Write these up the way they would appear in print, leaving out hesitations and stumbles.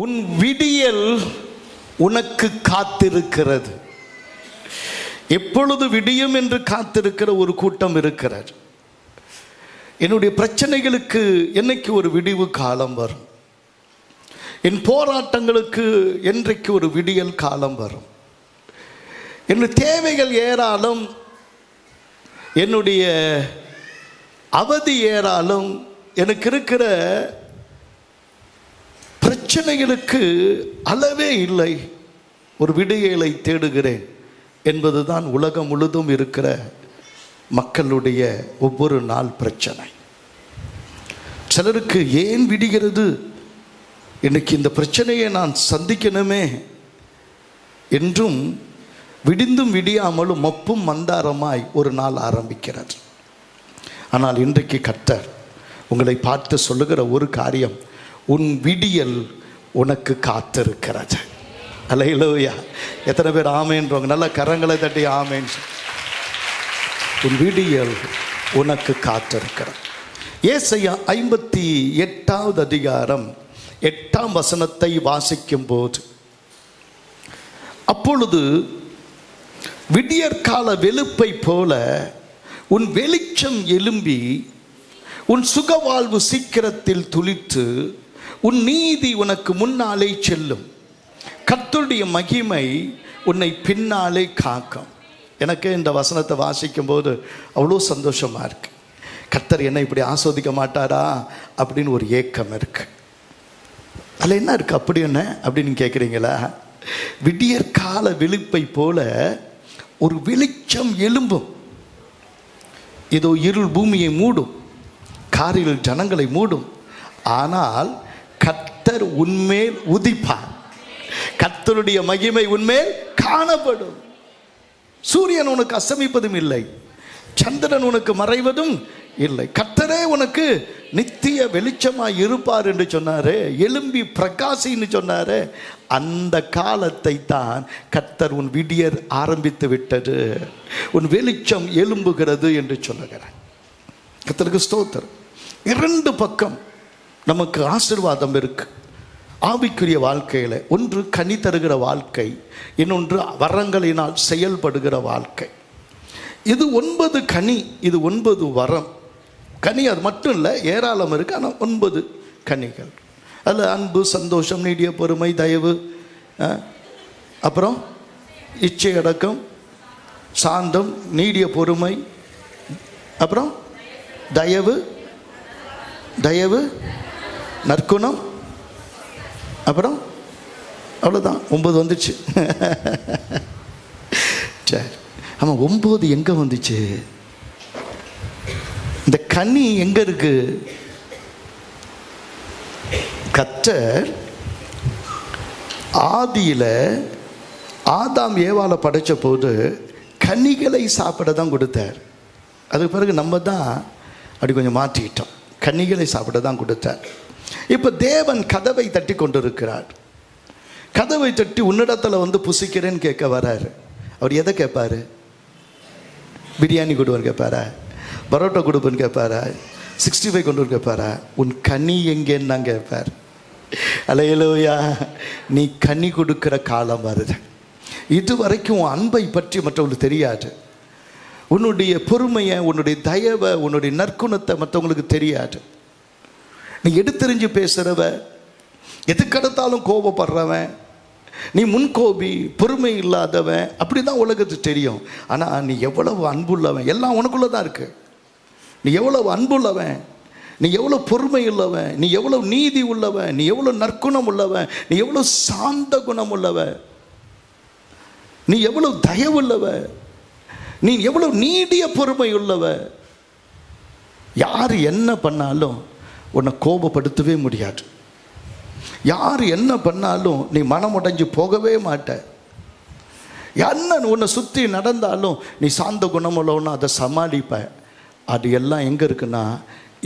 உன் விடியல் உனக்கு காத்திருக்கிறது. எப்பொழுது விடியும் என்று காத்திருக்கிற ஒரு கூட்டம் இருக்கிறார். என்னுடைய பிரச்சனைகளுக்கு என்னைக்கு ஒரு விடிவு காலம் வரும், என் போராட்டங்களுக்கு என்றைக்கு ஒரு விடியல் காலம் வரும், என்னுடைய தேவைகள் ஏறாலும், என்னுடைய அவதி ஏறாலும், எனக்கு இருக்கிற பிரச்சனைகளுக்கு அளவே இல்லை, ஒரு விடியலை தேடுகிறேன் என்பதுதான் உலகம் முழுதும் இருக்கிற மக்களுடைய ஒவ்வொரு நாள் பிரச்சனை. சிலருக்கு ஏன் விடுகிறது, இன்னைக்கு இந்த பிரச்சனையை நான் சந்திக்கணுமே என்றும் விடிந்தும் விடியாமலும் மப்பும் மந்தாரமாய் ஒரு நாள் ஆரம்பிக்கிறது. ஆனால் இன்றைக்கு கர்த்தர் உங்களை பார்த்து சொல்லுகிற ஒரு காரியம், உன் விடியல் உனக்கு காத்திருக்கிறது. அல்லேலூயா. எத்தனை பேர் ஆமேன்றவங்க? நல்ல கரங்களை தட்டி ஆமேன். உன் விடியல் உனக்கு காத்திருக்கிறது. ஏசாயா 58வது அதிகாரம் 8ஆம் வசனத்தை வாசிக்கும் போது, அப்பொழுது விடியற்கால வெளுப்பை போல உன் வெளிச்சம் எழும்பி உன் சுகவாழ்வு சீக்கிரத்தில் துளித்து உன் நீதி உனக்கு முன்னாலே செல்லும், கர்த்தருடைய மகிமை உன்னை பின்னாலே காக்கும். எனக்கு இந்த வசனத்தை வாசிக்கும் போது அவ்வளோ சந்தோஷமா இருக்கு. கர்த்தர் என்னை இப்படி ஆஸ்வதிக்க மாட்டாரா அப்படின்னு ஒரு ஏக்கம் இருக்கு. அதில் என்ன இருக்கு அப்படி என்ன அப்படின்னு கேட்குறீங்களா? விடியற்கால வெளுப்பை போல ஒரு வெளிச்சம் எழும்பும். ஏதோ இருள் பூமியை மூடும், காரில் ஜனங்களை மூடும், ஆனால் கர்த்தர் உன்மேல் உதிப்பார், கர்த்தருடைய மகிமை உன்மேல் காணப்படும். சூரியன் உனக்கு அஸ்தமிப்பதும் இல்லை, சந்திரன் உனக்கு மறைவதும் இல்லை, கர்த்தரே உனக்கு நித்திய வெளிச்சமாய் இருப்பார் என்று சொன்னாரு. எழும்பி பிரகாசின்னு சொன்னாரு. அந்த காலத்தை தான் கர்த்தர் உன் விடியர் ஆரம்பித்து விட்டது, உன் வெளிச்சம் எழும்புகிறது என்று சொல்லுகிறார். கர்த்தருக்கு ஸ்தோத்திரம். இரண்டு பக்கம் நமக்கு ஆசீர்வாதம் இருக்கு ஆவிக்குரிய வாழ்க்கையில். ஒன்று கனி தருகிற வாழ்க்கை, இன்னொன்று வரங்களினால் செயல்படுகிற வாழ்க்கை. இது 9 கனி, இது 9 வரம். கனி அது மட்டும் இல்லை, ஏராளம் இருக்கு. ஆனால் 9 கனிகள். அதில் அன்பு, சந்தோஷம், நீடிய பொறுமை, தயவு, அப்புறம் இச்சை அடக்கம், சாந்தம், நீடிய பொறுமை, அப்புறம் தயவு, நற்குணம், அப்புறம் அவ்வளோதான். 9 வந்துச்சு. சரி, ஆமாம், 9 எங்கே வந்துச்சு? இந்த கனி எங்கே இருக்கு? கர்த்தர் ஆதியில் ஆதாம் ஏவாளை படைச்ச போது கனிகளை சாப்பிட தான் கொடுத்தார். அதுக்கு பிறகு நம்ம தான் அப்படி கொஞ்சம் மாற்றிக்கிட்டோம், கனிகளை சாப்பிட தான் கொடுத்தார். இப்போ தேவன் கதவை தட்டி கொண்டிருக்கிறார். கதவை தட்டி உன்னிடத்தில் வந்து புசிக்கிறேன்னு கேட்க வராரு. அவர் எதை கேட்பாரு? பிரியாணி கொடுவன்னு கேட்பாரா? பரோட்டா கொடுப்பேன்னு கேட்பாரா? 65 கொண்டு வந்து கேட்பாரா? உன் கனி எங்கேன்னு தான் கேட்பார். அல்லேலூயா. நீ கனி கொடுக்கிற காலம் வருது. இது வரைக்கும் உன் அன்பை பற்றி மற்றவங்களுக்கு தெரியாது, உன்னுடைய பொறுமையை, உன்னுடைய தயவை, உன்னுடைய நற்குணத்தை மற்றவங்களுக்கு தெரியாது. நீ எடுத்தெறிஞ்சு பேசுகிறவ, எதுக்கெடுத்தாலும் கோபப்படுறவன், நீ முன்கோபி, பொறுமை இல்லாதவன், அப்படி தான் உலகத்துக்கு தெரியும். ஆனால் நீ எவ்வளவு அன்புள்ளவன், எல்லாம் உனக்குள்ளே தான் இருக்கு. நீ எவ்வளவு அன்புள்ளவன், நீ எவ்வளோ பொறுமை உள்ளவன், நீ எவ்வளோ நீதி உள்ளவன், நீ எவ்வளோ நற்குணம் உள்ளவன், நீ எவ்வளோ சாந்த குணம் உள்ளவன், நீ எவ்வளோ தயவுள்ளவ, நீ எவ்வளோ நீடிய பொறுமை உள்ளவ. யார் என்ன பண்ணாலும் உன்னை கோபப்படுத்தவே முடியாது. யார் என்ன பண்ணாலும் நீ மனமுடைஞ்சு போகவே மாட்ட. என்ன உன்னை சுற்றி நடந்தாலும் நீ சாந்த குணமுள்ளவனா அதை சமாளிப்ப. அது எல்லாம் எங்கே இருக்குன்னா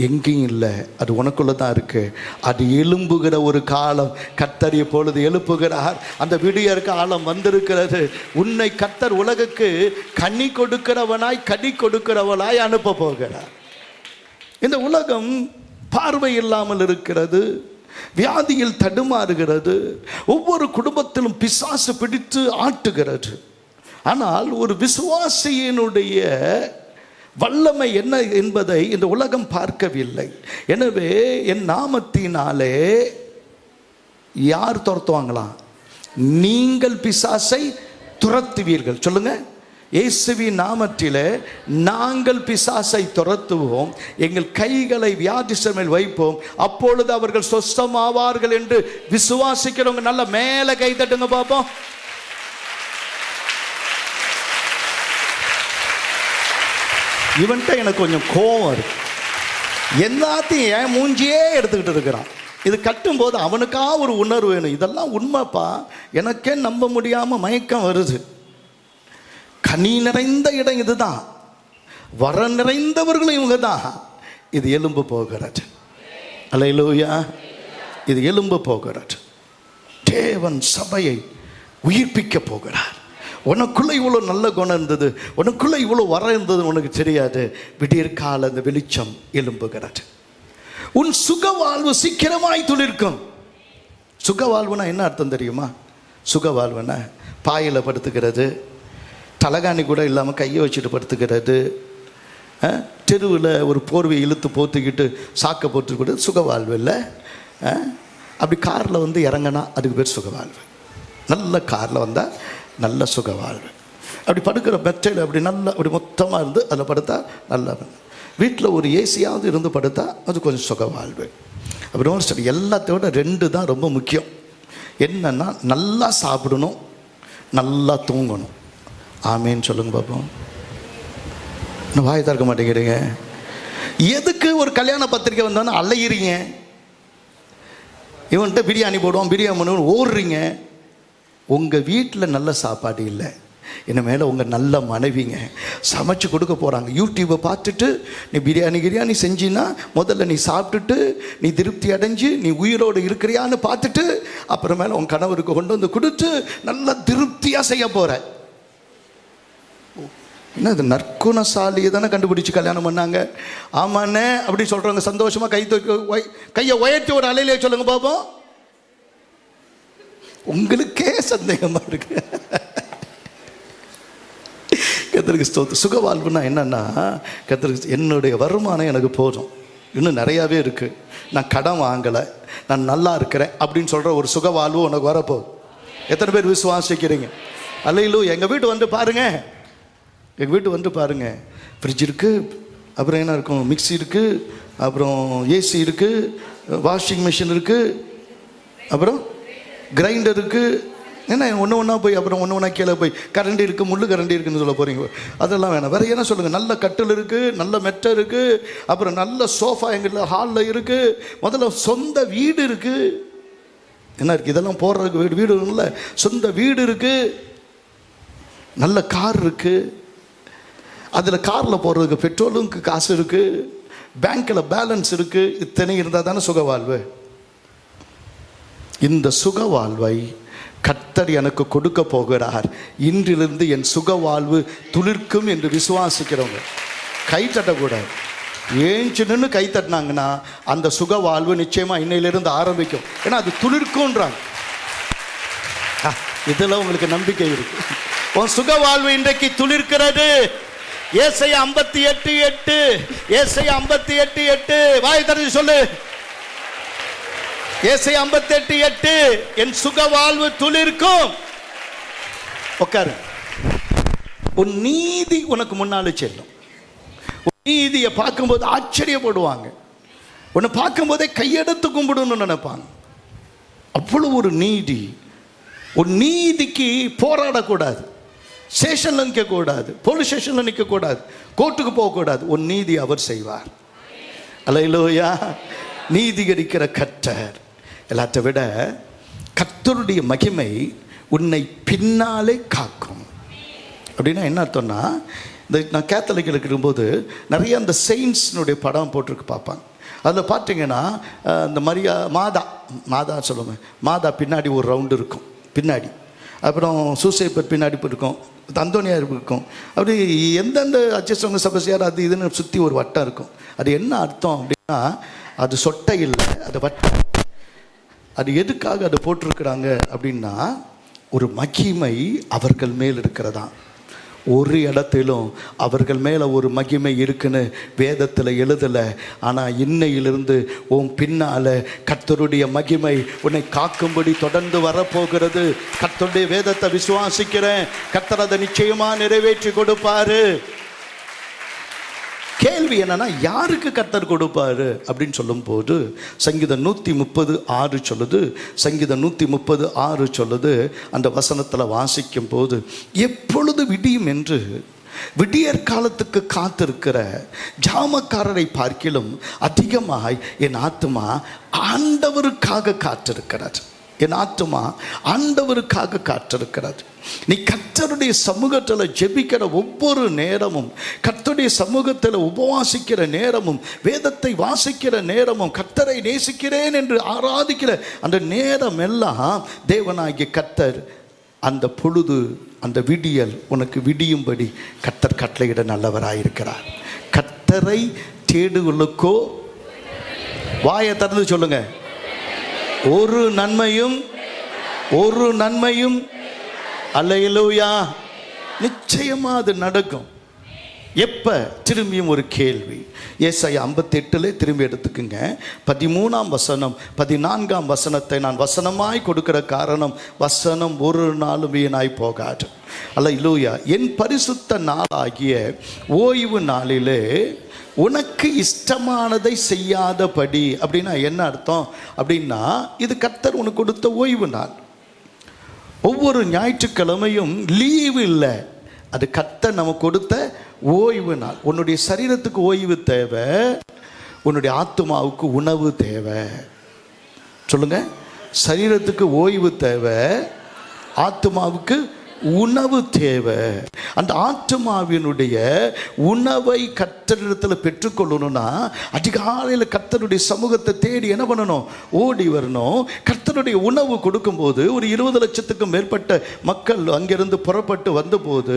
எங்கேயும் இல்லை, அது உனக்குள்ள தான் இருக்கு. அது எழும்புகிற ஒரு காலம் கர்த்தர் இப்பொழுது எழுப்புகிறார். அந்த விடியற் காலம் வந்திருக்கிறது. உன்னை கர்த்தர் உலகுக்கு கனி கொடுக்கிறவனாய், கனி கொடுக்கிறவனாய் அனுப்ப போகிறார். இந்த உலகம் பார்வை இல்லாமல் இருக்கிறது, வியாதியில் தடுமாறுகிறது. ஒவ்வொரு குடும்பத்திலும் பிசாசு பிடித்து ஆட்டுகிறது. ஆனால் ஒரு விசுவாசியினுடைய வல்லமை என்ன என்பதை இந்த உலகம் பார்க்கவில்லை. எனவே என் நாமத்தினாலே யார் துரத்துவாங்களாம்? நீங்கள் பிசாசை துரத்துவீர்கள். சொல்லுங்க, இயேசுவின் நாமத்திலே நாங்கள் பிசாசை துரத்துவோம், எங்கள் கைகளை வியாதிஸ்தர் மேல் வைப்போம், அப்பொழுது அவர்கள் சொஸ்தமாவார்கள் என்று விசுவாசிக்கிறவங்க நல்ல மேல கை தட்டுங்க பாப்போம். இவன்ட்ட எனக்கு கொஞ்சம் கோபம் இருக்கு. எல்லாத்தையும் என் மூஞ்சியே எடுத்துக்கிட்டு இருக்கிறான். இது கட்டும்போது அவனுக்கா ஒரு உணர்வு வேணும். இதெல்லாம் உண்மைப்பா, எனக்கே நம்ப முடியாம மயக்கம் வருது. கனி நிறைந்த இடம் இதுதான், வர நிறைந்தவர்களும் இவங்க தான். இது எலும்பு போகிறது. அல்லேலூயா. இது எலும்பு போகிறது. தேவன் சபையை உயிர்ப்பிக்க போகிறார். உனக்குள்ள இவ்வளோ நல்ல குணம் இருந்தது, உனக்குள்ள இவ்வளோ வர இருந்தது உனக்கு தெரியாது. விடியற்கால அந்த வெளிச்சம் எழும்புகிறது. உன் சுக வாழ்வு சீக்கிரமாய் துளிர்க்கும். சுக வாழ்வுனா என்ன அர்த்தம் தெரியுமா? சுக வாழ்வுனா பாயில் படுத்துக்கிறது, தலகாணி கூட இல்லாமல் கையை வச்சுட்டு படுத்துக்கிறது, தெருவில் ஒரு போர்வை இழுத்து போத்துக்கிட்டு சாக்கை போட்டுக்கிறது சுக வாழ்வு இல்லை. அப்படி காரில் வந்து இறங்கினா அதுக்கு பேர் சுக வாழ்வு. நல்ல காரில் வந்தால் நல்ல சுக வாழ்வு. அப்படி படுக்கிற மெத்தையில் அப்படி நல்லா அப்படி மொத்தமாக இருந்து அதில் படுத்தா நல்லா. வீட்டில் ஒரு ஏசியாவது இருந்து படுத்தா அது கொஞ்சம் சுக வாழ்வு. அப்புறம் சரி, எல்லாத்தோட 2 தான் ரொம்ப முக்கியம். என்னன்னா, நல்லா சாப்பிடணும், நல்லா தூங்கணும். ஆமேன்னு சொல்லுங்க பாப்போம். இன்னும் வாய் திறக்க மாட்டேங்கிறீங்க. எதுக்கு ஒரு கல்யாண பத்திரிக்கை வந்தோன்னு அலையிறீங்க? இவன்கிட்ட பிரியாணி போடுவோம், பிரியாணி பண்ணுவோம் ஓடுறீங்க. உங்கள் வீட்டில் நல்ல சாப்பாடு இல்லை, இனிமேல் உங்கள் நல்ல மனைவிங்க சமைச்சு கொடுக்க போகிறாங்க. யூடியூப்பை பார்த்துட்டு நீ பிரியாணி செஞ்சின்னா முதல்ல நீ சாப்பிட்டுட்டு நீ திருப்தி அடைஞ்சு நீ உயிரோடு இருக்கிறியான்னு பார்த்துட்டு அப்புறமேல உன் கணவருக்கு கொண்டு வந்து கொடுத்து நல்லா திருப்தியாக செய்ய போகிற. என்ன இது நற்குணசாலியை தானே கண்டுபிடிச்சி கல்யாணம் பண்ணாங்க. ஆமாண்ணே அப்படி சொல்கிறவங்க சந்தோஷமாக கையை உயர்த்தி ஒரு அலையிலே சொல்லுங்க பாப்போம். உங்களுக்கே சந்தேகமாக இருக்கு. கர்த்தருக்கு ஸ்தோத்திரம். சுக வாழ்வுனா என்னன்னா, கர்த்தருக்கு என்னுடைய வருமானம் எனக்கு போதும், இன்னும் நிறையாவே இருக்குது, நான் கடன் வாங்கலை, நான் நல்லா இருக்கிறேன் அப்படின்னு சொல்கிற ஒரு சுக வாழ்வு உனக்கு வரப்போகுது. எத்தனை பேர் விசுவாசிக்கிறீங்க? அல்லேலூயா. எங்கள் வீட்டு வந்து பாருங்கள், எங்கள் வீட்டு வந்து பாருங்கள், ஃப்ரிட்ஜ் இருக்குது, அப்புறம் என்ன இருக்கும், மிக்சி இருக்குது, அப்புறம் ஏசி இருக்குது, வாஷிங் மிஷின் இருக்குது, அப்புறம் கிரைண்டர் இருக்குது. ஏன்னா ஒன்று ஒன்றா போய் அப்புறம் ஒன்று ஒன்றா கீழே போய் கரண்டி இருக்குது, முள்ளு கரண்டி இருக்குதுன்னு சொல்ல போகிறீங்க. அதெல்லாம் வேணாம். வேறு என்ன சொல்லுங்கள்? நல்ல கட்டில் இருக்குது, நல்ல மெட்டை இருக்குது, அப்புறம் நல்ல சோஃபா எங்கள் ஹாலில் இருக்குது, முதல்ல சொந்த வீடு இருக்குது. என்ன இருக்குது? இதெல்லாம் போடுறதுக்கு வீடு இல்லை, சொந்த வீடு இருக்குது, நல்ல கார் இருக்குது, அதில் காரில் போடுறதுக்கு பெட்ரோலுக்கு காசு இருக்குது, பேங்க்கில் பேலன்ஸ் இருக்குது. இத்தனை இருந்தால் தானே சுக வாழ்வு. இந்த சுக வாழ்வை கர்த்தர் எனக்கு கொடுக்க போகிறார். இன்றிலிருந்து என் சுக வாழ்வு துளிர்க்கும் என்று விசுவாசிக்கிறவங்க கை தட்டக்கூடாது. ஏஞ்சி நின்று கை தட்டினாங்கன்னா அந்த சுக வாழ்வு நிச்சயமாக இன்னையிலிருந்து ஆரம்பிக்கும். ஏன்னா அது துளிர்க்கும்ன்றாங்க. இதில் உங்களுக்கு நம்பிக்கை இருக்கு. உன் சுக வாழ்வு இன்றைக்கு துளிர்க்கிறது. ஏசாயா 58:8, ஏசாயா 58:8 வாய் திறந்து சொல்லு. ஏசாயா 58:8 என் சுக வாழ்வு துளிர்க்கும். உட்காரு. உன் நீதி உனக்கு முன்னாலே செல்லும். உன் நீதியை பார்க்கும்போது ஆச்சரியப்படுவாங்க. உன்னை பார்க்கும்போதே கையெடுத்து கும்பிடணும்னு நினைப்பாங்க. அவ்வளவு ஒரு நீதி. உன் நீதிக்கு போராடக்கூடாது, ஸ்டேஷனில் நிற்கக்கூடாது, போலீஸ் ஸ்டேஷனில் நிற்கக்கூடாது, கோர்ட்டுக்கு போகக்கூடாது. உன் நீதி அவர் செய்வார். அல்லேலூயா. நீதிகரிக்கிற கர்த்தர். எல்லாத்தை விட கர்த்தருடைய மகிமை உன்னை பின்னாலே காக்கும். அப்படின்னா என்ன அர்த்தம்னா, இந்த நான் கேத்தலிக்கில் இருக்கும்போது நிறைய அந்த செயின்ஸ்னுடைய படம் போட்டிருக்கு பார்ப்பாங்க. அதில் பார்த்தீங்கன்னா இந்த மாதா சொல்லுவேன், மாதா பின்னாடி ஒரு ரவுண்டு இருக்கும் பின்னாடி, அப்புறம் சூசைப்பர் பின்னாடி இருக்கும், அந்தோனியார் இருக்கும், அப்படி எந்தெந்த அச்சசங்க சபசியார் அது இதுன்னு சுற்றி ஒரு வட்டம் இருக்கும். அது என்ன அர்த்தம் அப்படின்னா, அது சொட்டை இல்லை, அது வட்டம். அது எதுக்காக அதை போட்டிருக்கிறாங்க அப்படின்னா, ஒரு மகிமை அவர்கள் மேல் இருக்கிறதா. ஒரு இடத்திலும் அவர்கள் மேலே ஒரு மகிமை இருக்குன்னு வேதத்தில் எழுதலை. ஆனால் இன்னையிலிருந்து உன் பின்னால் கர்த்தருடைய மகிமை உன்னை காக்கும்படி தொடர்ந்து வரப்போகிறது. கர்த்தருடைய வேதத்தை விசுவாசிக்கிறேன். கர்த்தர் அதை நிச்சயமாக நிறைவேற்றி கொடுப்பாரு. கேள்வி என்னன்னா, யாருக்கு கர்த்தர் கொடுப்பாரு அப்படின்னு சொல்லும் போது சங்கீதம் 136 சொல்லுது. சங்கீதம் 136 சொல்லுது. அந்த வசனத்தில் வாசிக்கும் போது, எப்பொழுது விடியும் என்று விடியற் காலத்துக்கு காத்திருக்கிற ஜாமக்காரரை பார்க்கிலும் அதிகமாய் என் ஆத்துமா ஆண்டவருக்காக காத்திருக்கிறார். என் ஆத்துமா ஆண்டவருக்காக காத்திருக்கிறது. நீ கர்த்தருடைய சமூகத்தில் ஜெபிக்கிற ஒவ்வொரு நேரமும், கர்த்தருடைய சமூகத்தில் உபவாசிக்கிற நேரமும், வேதத்தை வாசிக்கிற நேரமும், கர்த்தரை நேசிக்கிறேன் என்று ஆராதிக்கிற அந்த நேரம் எல்லாம் தேவனாகிய கர்த்தர் அந்த பொழுது, அந்த விடியல் உனக்கு விடியும்படி கர்த்தர் கட்டளையிட நல்லவராயிருக்கிறார். கர்த்தரை தேடுகளுக்கோ, வாயை திறந்து சொல்லுங்க, ஒரு நன்மையும் அல்லேலூயா, நிச்சயமா அது நடக்கும். எப்ப? திரும்பியும் ஒரு கேள்வி. ஏசாயா 58 திரும்பி எடுத்துக்குங்க. 13ஆம் வசனம் 14ஆம் வசனத்தை நான் வசனமாய் கொடுக்கிற காரணம், வசனம் ஒரு நாளும் வீணாய் போகாது. அல்லேலூயா. என் பரிசுத்த நாளாகிய ஓய்வு நாளிலே உனக்கு இஷ்டமானதை செய்யாதபடி. அப்படின்னா என்ன அர்த்தம் அப்படின்னா, இது கர்த்தர் உனக்கு கொடுத்த ஓய்வு நாள். ஒவ்வொரு ஞாயிற்றுக்கிழமையும் லீவு இல்லை, அது கர்த்தர் நமக்கு கொடுத்த ஓய்வு நாள். உன்னுடைய சரீரத்துக்கு ஓய்வு தேவை, உன்னுடைய ஆத்துமாவுக்கு உணவு தேவை. சொல்லுங்க, சரீரத்துக்கு ஓய்வு தேவை, ஆத்துமாவுக்கு உணவு தேவை. அந்த ஆத்துமாவினுடைய உணவை கர்த்தரிடத்தில் பெற்றுக்கொள்ளணும்னா அதிகாலையில் கர்த்தருடைய சமூகத்தை தேடி என்ன பண்ணணும்? ஓடி வரணும். கர்த்தருடைய உணவு கொடுக்கும்போது ஒரு 20 லட்சத்துக்கும் மேற்பட்ட மக்கள் அங்கிருந்து புறப்பட்டு வந்தபோது,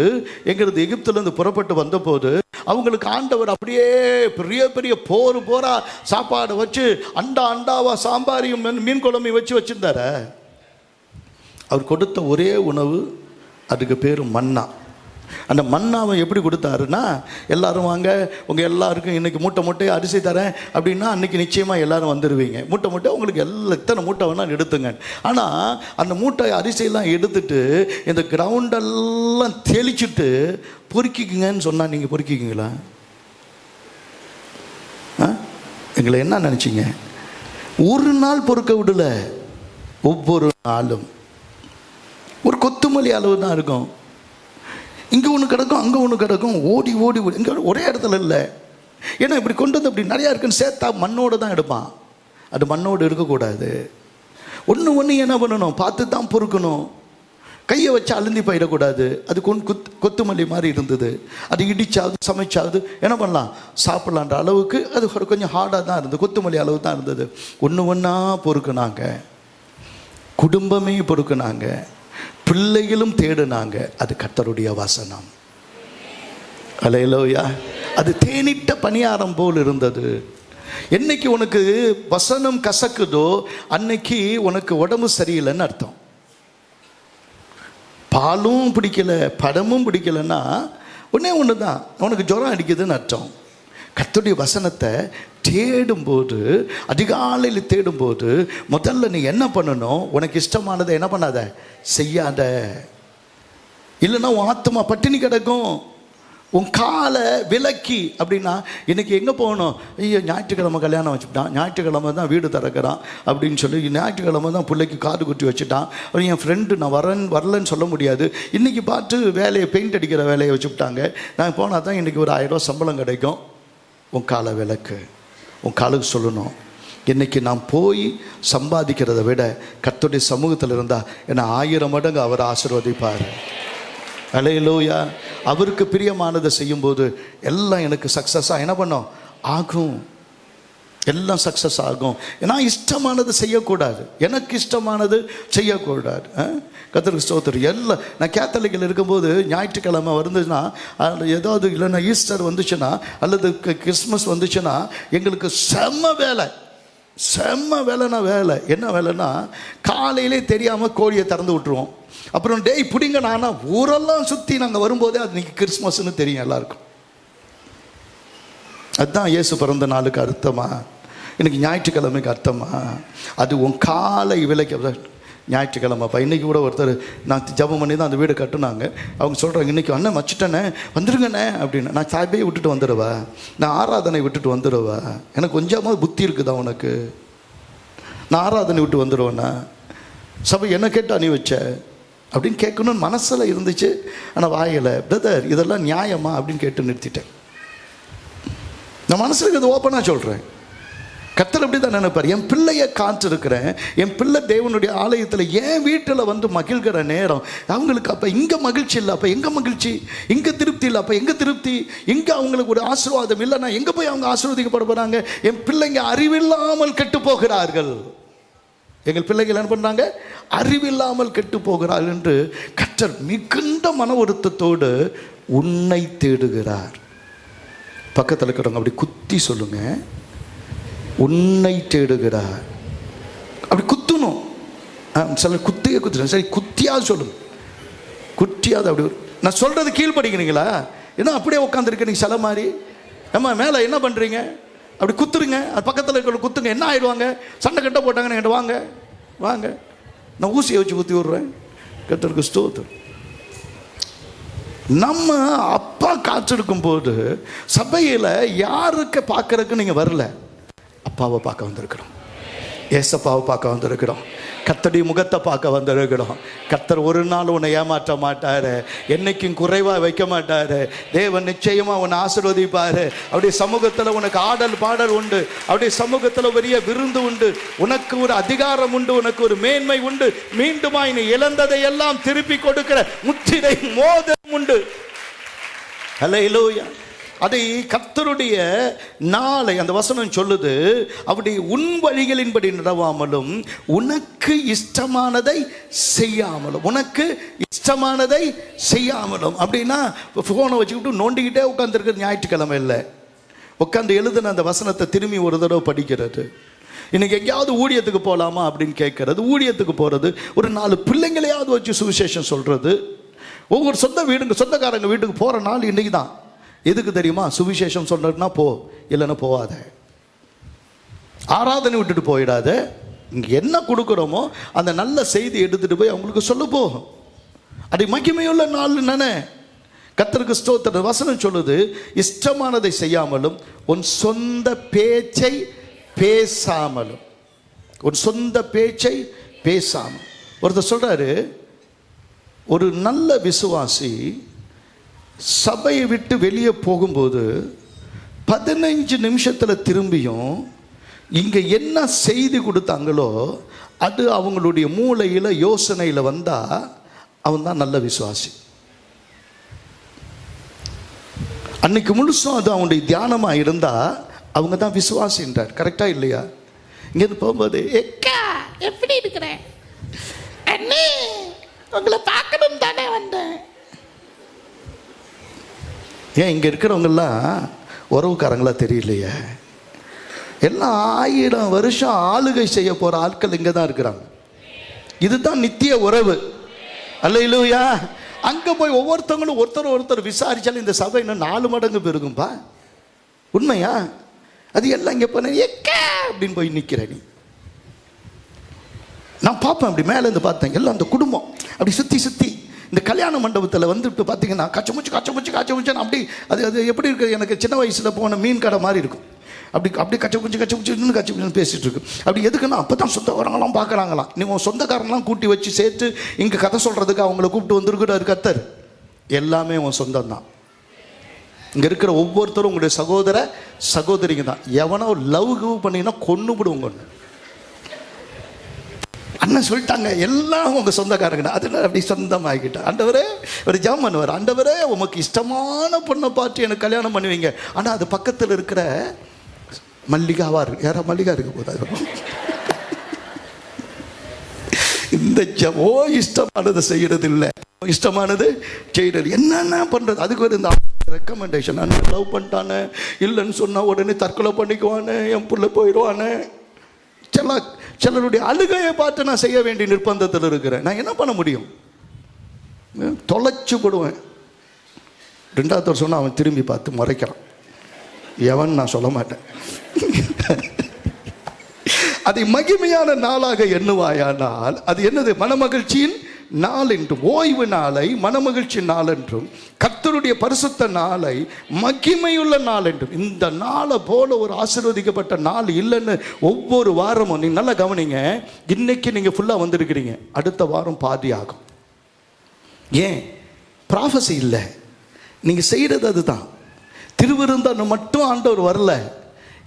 எங்கிருந்து எகிப்திலிருந்து புறப்பட்டு வந்தபோது அவங்களுக்கு ஆண்டவர் அப்படியே பெரிய பெரிய போரா சாப்பாடு வச்சு அண்டாவா சாம்பாரையும் மீன் குழம்பையும் வச்சிருந்தார. அவர் கொடுத்த ஒரே உணவு, அதுக்கு பேர் மன்னா. அந்த மன்னாவை எப்படி கொடுத்தாருன்னா, எல்லாரும் வாங்க, உங்கள் எல்லாருக்கும் இன்றைக்கி மூட்டை அரிசி தரேன் அப்படின்னா அன்றைக்கி நிச்சயமாக எல்லோரும் வந்துடுவீங்க. மூட்டை உங்களுக்கு எத்தனை மூட்டை வேணாலும் எடுத்துங்க. ஆனால் அந்த மூட்டை அரிசியெல்லாம் எடுத்துட்டு இந்த கிரவுண்டெல்லாம் தெளிச்சுட்டு பொறுக்கிக்குங்கன்னு சொன்னால் நீங்கள் பொறுக்கிக்குங்களா? எங்களை என்ன நினச்சிங்க? ஒரு நாள் பொறுக்க விடலை, ஒவ்வொரு நாளும் ஒரு கொத்துமல்லி அளவு தான் இருக்கும். இங்கே ஒன்று கிடக்கும், அங்கே ஒன்று கிடக்கும், ஓடி இங்கே ஒரே இடத்துல இல்லை. ஏன்னா இப்படி கொண்டு வந்து அப்படி நிறையா இருக்குன்னு சேர்த்தா மண்ணோடு தான் எடுப்பான். அது மண்ணோடு இருக்கக்கூடாது. ஒன்று என்ன பண்ணணும்? பார்த்து தான் பொறுக்கணும். கையை வச்சு அழுந்தி போயிடக்கூடாது. அது கொத்துமல்லி மாதிரி இருந்தது. அது இடிச்சாவது சமைச்சாவது என்ன பண்ணலாம், சாப்பிட்லான்ற அளவுக்கு அது கொஞ்சம் ஹார்டாக தான் இருந்தது. கொத்துமல்லி அளவு தான் இருந்தது. ஒன்றா பொறுக்குனாங்க, குடும்பமே பொறுக்குனாங்க, பிள்ளைகளும் தேடுனாங்க. அது கர்த்தருடைய வசனம். அல்லேலூயா. அது தேனிட்ட பணியாரம் போல் இருந்தது. என்னைக்கு உனக்கு வசனம் கசக்குதோ அன்னைக்கு உனக்கு உடம்பு சரியில்லைன்னு அர்த்தம். பாலும் பிடிக்கல, படமும் பிடிக்கலன்னா ஒன்று தான், உனக்கு ஜுரம் அடிக்குதுன்னு அர்த்தம். கர்த்தருடைய வசனத்தை தேடும்போது, அதிகாலையில் தேடும்போது முதல்ல நீ என்ன பண்ணணும்? உனக்கு இஷ்டமானதை என்ன பண்ணாத, செய்யாத. இல்லைன்னா உன் ஆத்மா பட்டினி கிடக்கும். உன் காலை விலக்கி அப்படின்னா இன்னைக்கு எங்கே போகணும்? ஐயோ, ஞாயிற்றுக்கிழமை கல்யாணம் வச்சுட்டான், ஞாயிற்றுக்கிழமை தான் வீடு திறக்கிறான் அப்படின்னு சொல்லி, ஞாயிற்றுக்கிழமை தான் பிள்ளைக்கு காது குட்டி வச்சுட்டான், என் ஃப்ரெண்டு நான் வரலன்னு சொல்ல முடியாது. இன்றைக்கி பார்த்து வேலையை பெயிண்ட் அடிக்கிற வேலையை வச்சுக்கிட்டாங்க, நான் போனால் தான் இன்றைக்கி ஒரு 1000 ரூபா சம்பளம் கிடைக்கும். உன் காலை விளக்கு. உன் காலுக்கு சொல்லணும், இன்றைக்கி நான் போய் சம்பாதிக்கிறத விட கர்த்தருடைய சமூகத்தில் இருந்தால் என்னை 1000 மடங்கு அவர் ஆசீர்வதிப்பார். அல்லேலூயா. அவருக்கு பிரியமானதை செய்யும்போது எல்லாம் எனக்கு சக்ஸஸாக என்ன பண்ணோம் ஆகும், எல்லாம் சக்ஸஸ் ஆகும். நான் இஷ்டமானது செய்யக்கூடாது, எனக்கு இஷ்டமானது செய்யக்கூடாது. கர்த்தருக்கு ஸ்தோத்திரம். எல்லாம் நான் கேத்தலிக்கில் இருக்கும்போது ஞாயிற்றுக்கிழமை வந்துச்சுன்னா, ஏதாவது இல்லைன்னா ஈஸ்டர் வந்துச்சுன்னா அல்லது கிறிஸ்மஸ் வந்துச்சுன்னா எங்களுக்கு செம்ம வேலை. செம்ம வேலைனா வேலை. என்ன வேலைன்னா, காலையிலே தெரியாமல் கோழியை திறந்து விட்டுருவோம். அப்புறம் டேய் பிடிங்க, நானா ஊரெல்லாம் சுற்றி நாங்கள் வரும்போதே அது இன்னைக்கு கிறிஸ்மஸ்ன்னு தெரியும் எல்லாருக்கும். அதுதான் இயேசு பிறந்த நாளுக்கு அர்த்தமா? இன்னைக்கு ஞாயிற்றுக்கிழமைக்கு அர்த்தமா? அது உன் காலை விலைக்கு. ஞாயிற்றுக்கிழமைப்பா. இன்றைக்கி கூட ஒருத்தர் நான் ஜபம் பண்ணி தான் அந்த வீடு கட்டுனாங்க. அவங்க சொல்கிறாங்க, இன்றைக்கி அண்ணன் வச்சுட்டேனே வந்துருங்கண்ணே அப்படின்னு. நான் சாய்பையை விட்டுட்டு வந்துடுவா, நான் ஆராதனை விட்டுட்டு வந்துடுவா, எனக்கு கொஞ்சமாவது புத்தி இருக்குதா உனக்கு? நான் ஆராதனை விட்டு வந்துடுவேண்ணா, சபை என்ன கேட்டால் நீ வச்ச அப்படின்னு கேட்கணும்னு மனசில் இருந்துச்சு. ஆனால் வாயில் பிரதர் இதெல்லாம் நியாயமா அப்படின்னு கேட்டு நிறுத்திட்டேன். நான் மனசில் இருக்கிறது ஓப்பனாக சொல்கிறேன். கர்த்தர் அப்படி தான் நினைப்பார். என் பிள்ளையை காத்திருக்கிறேன், என் பிள்ளை தேவனுடைய ஆலயத்தில் என் வீட்டில் வந்து மகிழ்கிற நேரம் அவங்களுக்கு அப்போ இங்கே மகிழ்ச்சி இல்லை, அப்போ எங்கே மகிழ்ச்சி, இங்கே திருப்தி இல்லை, அப்போ எங்கே திருப்தி, இங்கே அவங்களுக்கு ஒரு ஆசீர்வாதம் இல்லைன்னா எங்கே போய் அவங்க ஆசீர்வதிக்கப்பட போகிறாங்க? என் பிள்ளைங்க அறிவில்லாமல் கெட்டு போகிறார்கள். எங்கள் பிள்ளைகள் என்ன பண்ணுறாங்க? அறிவில்லாமல் கெட்டு போகிறார்கள் என்று கர்த்தர் மிகுந்த மன வருத்தத்தோடு உன்னை தேடுகிறார். பக்கத்தில் இருக்கிறவங்க அப்படி குத்தி சொல்லுங்க, உன்னை தேடுகிறார். அப்படி குத்தணும். சில குத்தியே குத்துறேன், சரி குத்தியாவது சொல்லுங்க, குத்தியாவது. அப்படி நான் சொல்றது கீழ்படிக்கிறீங்களா? ஏன்னா அப்படியே உட்காந்துருக்க நீங்க சில மாதிரி. ஏம்மா மேலே என்ன பண்ணுறீங்க? அப்படி குத்துருங்க. அது பக்கத்தில் இருக்கிற குத்துங்க, என்ன ஆயிடுவாங்க? சண்டை கட்ட போட்டாங்கன்னு என்கிட்ட வாங்க வாங்க, நான் ஊசியை வச்சு குத்தி விடுறேன். கர்த்தருக்கு ஸ்தோத்திரம். நம்ம அப்பா காத்திருக்கும் போது சபையில் யாருக்கு பார்க்கறதுக்கு நீங்கள் வரல? அப்பாவை பார்க்க வந்திருக்கிறோம், ஏசப்பாவை பார்க்க வந்திருக்கிறோம், கர்த்தருடைய முகத்தை பார்க்க வந்திருக்கிறோம். கர்த்தர் ஒரு நாள் உன்னை ஏமாற்ற மாட்டார், என்னைக்கும் குறைவாக வைக்க மாட்டார். தேவன் நிச்சயமாக உன்னை ஆசீர்வதிப்பார். அவருடைய சமூகத்தில் உனக்கு ஆடல் பாடல் உண்டு, அவருடைய சமூகத்தில் பெரிய விருந்து உண்டு, உனக்கு ஒரு அதிகாரம் உண்டு, உனக்கு ஒரு மேன்மை உண்டு. மீண்டுமா நீ இழந்ததை எல்லாம் திருப்பி கொடுக்கிற முத்திரை மோதிரம் உண்டு. அல்லேலூயா. அதை கர்த்தருடைய நாளை அந்த வசனம் சொல்லுது, அவருடைய உன் வழிகளின்படி நடவாமலும் உனக்கு இஷ்டமானதை செய்யாமலும், உனக்கு இஷ்டமானதை செய்யாமலும். அப்படின்னா ஃபோனை வச்சுக்கிட்டு நோண்டிக்கிட்டே உட்காந்துருக்கிறது ஞாயிற்றுக்கிழமை இல்லை. உட்காந்து எழுதுன அந்த வசனத்தை திரும்பி ஒரு தடவை படிக்கிறது. இன்னைக்கு எங்கேயாவது ஊழியத்துக்கு போகலாமா அப்படின்னு கேட்கறது, ஊழியத்துக்கு போகிறது, ஒரு 4 பிள்ளைங்களையாவது வச்சு சுவிசேஷம் சொல்கிறது, ஒவ்வொரு சொந்தக்காரங்க வீட்டுக்கு போகிற நாள் இன்னைக்கு தான். எதுக்கு தெரியுமா? சுவிசேஷம் சொல்றதுன்னா போ, இல்லைன்னா போகாத. ஆராதனை விட்டுட்டு போயிடாத. இங்கே என்ன கொடுக்குறோமோ அந்த நல்ல செய்தி எடுத்துகிட்டு போய் அவங்களுக்கு சொல்ல போ. அது மகிமையுள்ள நாள் நானே. கர்த்தருக்கு ஸ்தோத்திரம். வசனம் சொல்லுது, இஷ்டமானதை செய்யாமலும் உன் சொந்த பேச்சை பேசாமலும், உன் சொந்த பேச்சை பேசாமல். ஒருத்தர் சொல்றாரு, ஒரு நல்ல விசுவாசி சபையை விட்டு வெளியே போகும்போது 15 நிமிஷத்தில் திரும்பியும் இங்கே என்ன செய்தி கொடுத்தாங்களோ அது அவங்களுடைய மூளையில் யோசனையில் வந்தால் அவன் தான் நல்ல விசுவாசி. அன்னைக்கு முழுசும் அது அவனுடைய தியானமாக இருந்தால் அவங்க தான் விசுவாசின்றார். கரெக்டா இல்லையா? இங்கேருந்து போகும்போது எக்கா எப்படி இருக்கிறேன் அண்ணே, உங்களை பார்க்கணும் தானே வந்தேன். ஏன் இங்கே இருக்கிறவங்கெல்லாம் உறவுக்காரங்களா தெரியலையே? எல்லாம் 1000 வருஷம் ஆளுகை செய்ய போகிற ஆட்கள் இங்கே தான் இருக்கிறாங்க. இதுதான் நித்திய உறவு. அல்லேலூயா. அங்கே போய் ஒவ்வொருத்தவங்களும் ஒருத்தர் விசாரிச்சாலும் இந்த சபை இன்னும் 4 மடங்கு பெருகும்பா. உண்மையா? அது எல்லாம் இங்கே போன எக்கா அப்படின்னு போய் நிற்கிற நீ. நான் பார்ப்பேன், அப்படி மேலேருந்து பார்த்தேன், எல்லாம் அந்த குடும்பம் அப்படி சுற்றி இந்த கல்யாண மண்டபத்தில் வந்துட்டு பார்த்தீங்கன்னா கச்சமுச்சு அப்படி அது எப்படி இருக்குது? எனக்கு சின்ன வயசில் போன மீன் கடை மாதிரி இருக்கும். அப்படி கச்சமுச்சு பேசிகிட்டு இருக்கு. அப்படி எதுக்குன்னா அப்போ தான் சொந்தக்காரங்களாம் பார்க்குறாங்களாம். நீங்கள் சொந்தக்காரங்களாம் கூட்டி வச்சு சேர்த்து இங்கே கதை சொல்கிறதுக்கு அவங்கள கூப்பிட்டு வந்துருக்கிறாரு கர்த்தர். எல்லாமே உன் சொந்தம் தான். இங்கே இருக்கிற ஒவ்வொருத்தரும் உங்களுடைய சகோதர சகோதரிங்க தான். எவனோ லவ் பண்ணிங்கன்னா கொன்று விடுவோங்க. அண்ணன் சொல்லிட்டாங்க எல்லாம் உங்கள் சொந்தக்காரங்க. அதில் அப்படி சொந்தமாகிக்கிட்ட ஆண்டவரே ஒரு ஜெபம் பண்ணுவார். ஆண்டவரே உமக்கு இஷ்டமான பொண்ணை பார்த்து எனக்கு கல்யாணம் பண்ணுவீங்க. ஆனால் அது பக்கத்தில் இருக்கிற மல்லிகாவா இருக்கு. யாரா மல்லிகா இருக்க போதா? இந்த ஜபோ இஷ்டமானது செய்யறது இல்லை, இஷ்டமானது செய்யறது. என்னென்ன பண்ணுறது? அதுக்கு ஒரு இந்த ரெக்கமெண்டேஷன். அண்ணன் லவ் பண்ணிட்டானே, இல்லைன்னு சொன்னால் உடனே தற்கொலை பண்ணிக்குவானே, என் புள்ள போயிடுவானே. சிலருடைய அழுகையை பார்த்து நான் செய்ய வேண்டிய நிர்பந்தத்தில் இருக்கிறேன். நான் என்ன பண்ண முடியும்? தொலைச்சு போடுவேன். 2வது வருஷம் சொன்னால் அவன் திரும்பி பார்த்து முறைக்கிறான். எவன் நான் சொல்ல மாட்டேன். அதை மகிமையான நாளாக எண்ணுவாயானால் அது என்னது? மனமகிழ்ச்சியின் நாள் என்றும், ஓய்வு நாளை மனமகிழ்ச்சி நாள் என்றும், கர்த்தருடைய பரிசுத்த நாளை மகிமையுள்ள நாள் என்றும். இந்த நாளை போல ஒரு ஆசீர்வதிக்கப்பட்ட நாள் இல்லைன்னு ஒவ்வொரு வாரமும் நீங்க நல்லா கவனிங்க. இன்னைக்கு நீங்க ஃபுல்லா வந்திருக்கிறீங்க, அடுத்த வாரம் பாதி ஆகும். ஏன்? ப்ராஃபஸி இல்லை, நீங்க செய்யறது அதுதான். திருவிருந்தான்னு மட்டும் ஆண்டவர் வரல,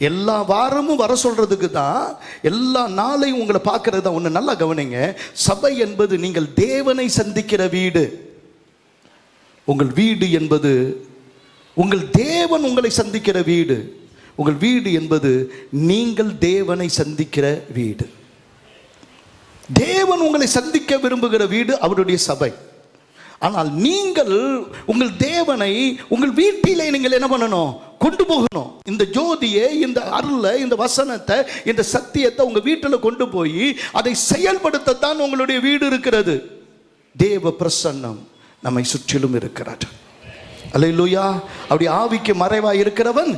எல்லா வாரமும் வர சொல்றதுக்கு தான். எல்லா நாளையும் உங்களை பார்க்கறது தான். ஒன்று நல்லா கவனிங்க. சபை என்பது நீங்கள் தேவனை சந்திக்கிற வீடு. உங்கள் வீடு என்பது உங்கள் தேவன் உங்களை சந்திக்கிற வீடு. உங்கள் வீடு என்பது நீங்கள் தேவனை சந்திக்கிற வீடு. தேவன் உங்களை சந்திக்க விரும்புகிற வீடு அவருடைய சபை. ஆனால் நீங்கள் உங்கள் தேவனை உங்கள் வீட்டிலே நீங்கள் என்ன பண்ணணும்? கொண்டு போகணும். இந்த ஜோதியை, இந்த அருளை, இந்த வசனத்தை, இந்த சத்தியத்தை உங்க வீட்டில் கொண்டு போய் அதை செயல்படுத்தத்தான் உங்களுடைய வீடு இருக்கிறது. தேவ பிரசன்னம் நம்மை சுற்றிலும் இருக்கிறார். அல்லேலூயா. அப்படி ஆவிக்கு மறைவாய் இருக்கிறவன்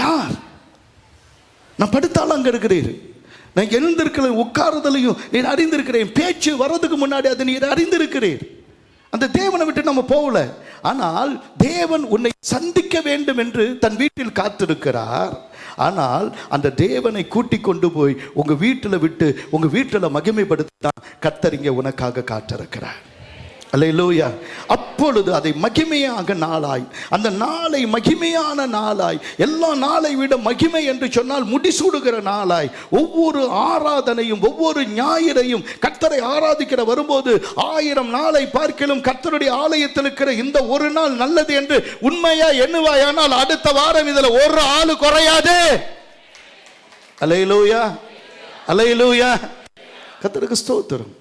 யார்? நான் படுத்தாலும் அங்க இருக்கிறீர், நான் எழுந்திருக்கிறேன், உட்காருதலையும் நீர் அறிந்திருக்கிறேன், பேச்சு வர்றதுக்கு முன்னாடி அதை நீர் அறிந்திருக்கிறீர். அந்த தேவனை விட்டு நம்ம போகல. ஆனால் தேவன் உன்னை சந்திக்க வேண்டும் என்று தன் வீட்டில் காத்திருக்கிறார். ஆனால் அந்த தேவனை கூட்டிக் கொண்டு போய் உங்க வீட்டில் விட்டு உங்க வீட்டில் மகிமைப்படுத்தான் கர்த்தர் இங்கே உனக்காக காத்திருக்கிறார். அல்லேலூயா. அப்பொழுது அதை மகிமையாக நாளாய், அந்த நாளை மகிமையான நாளாய், எல்லா நாளை விட மகிமை என்று சொன்னால் முடிசூடுகிற நாளாய், ஒவ்வொரு ஆராதனையும் ஒவ்வொரு ஞாயிறையும் கர்த்தரை ஆராதிக்கிற வரும்போது 1000 நாளை பார்க்கலும் கர்த்தருடைய ஆலயத்தில் இருக்கிற இந்த ஒரு நாள் நல்லது என்று உண்மையா எண்ணுவாயானால் அடுத்த வாரம் இதுல ஒரு ஆளு குறையாது. அல்லேலூயா, அல்லேலூயா. கர்த்தருக்கு ஸ்தோத்திரம்.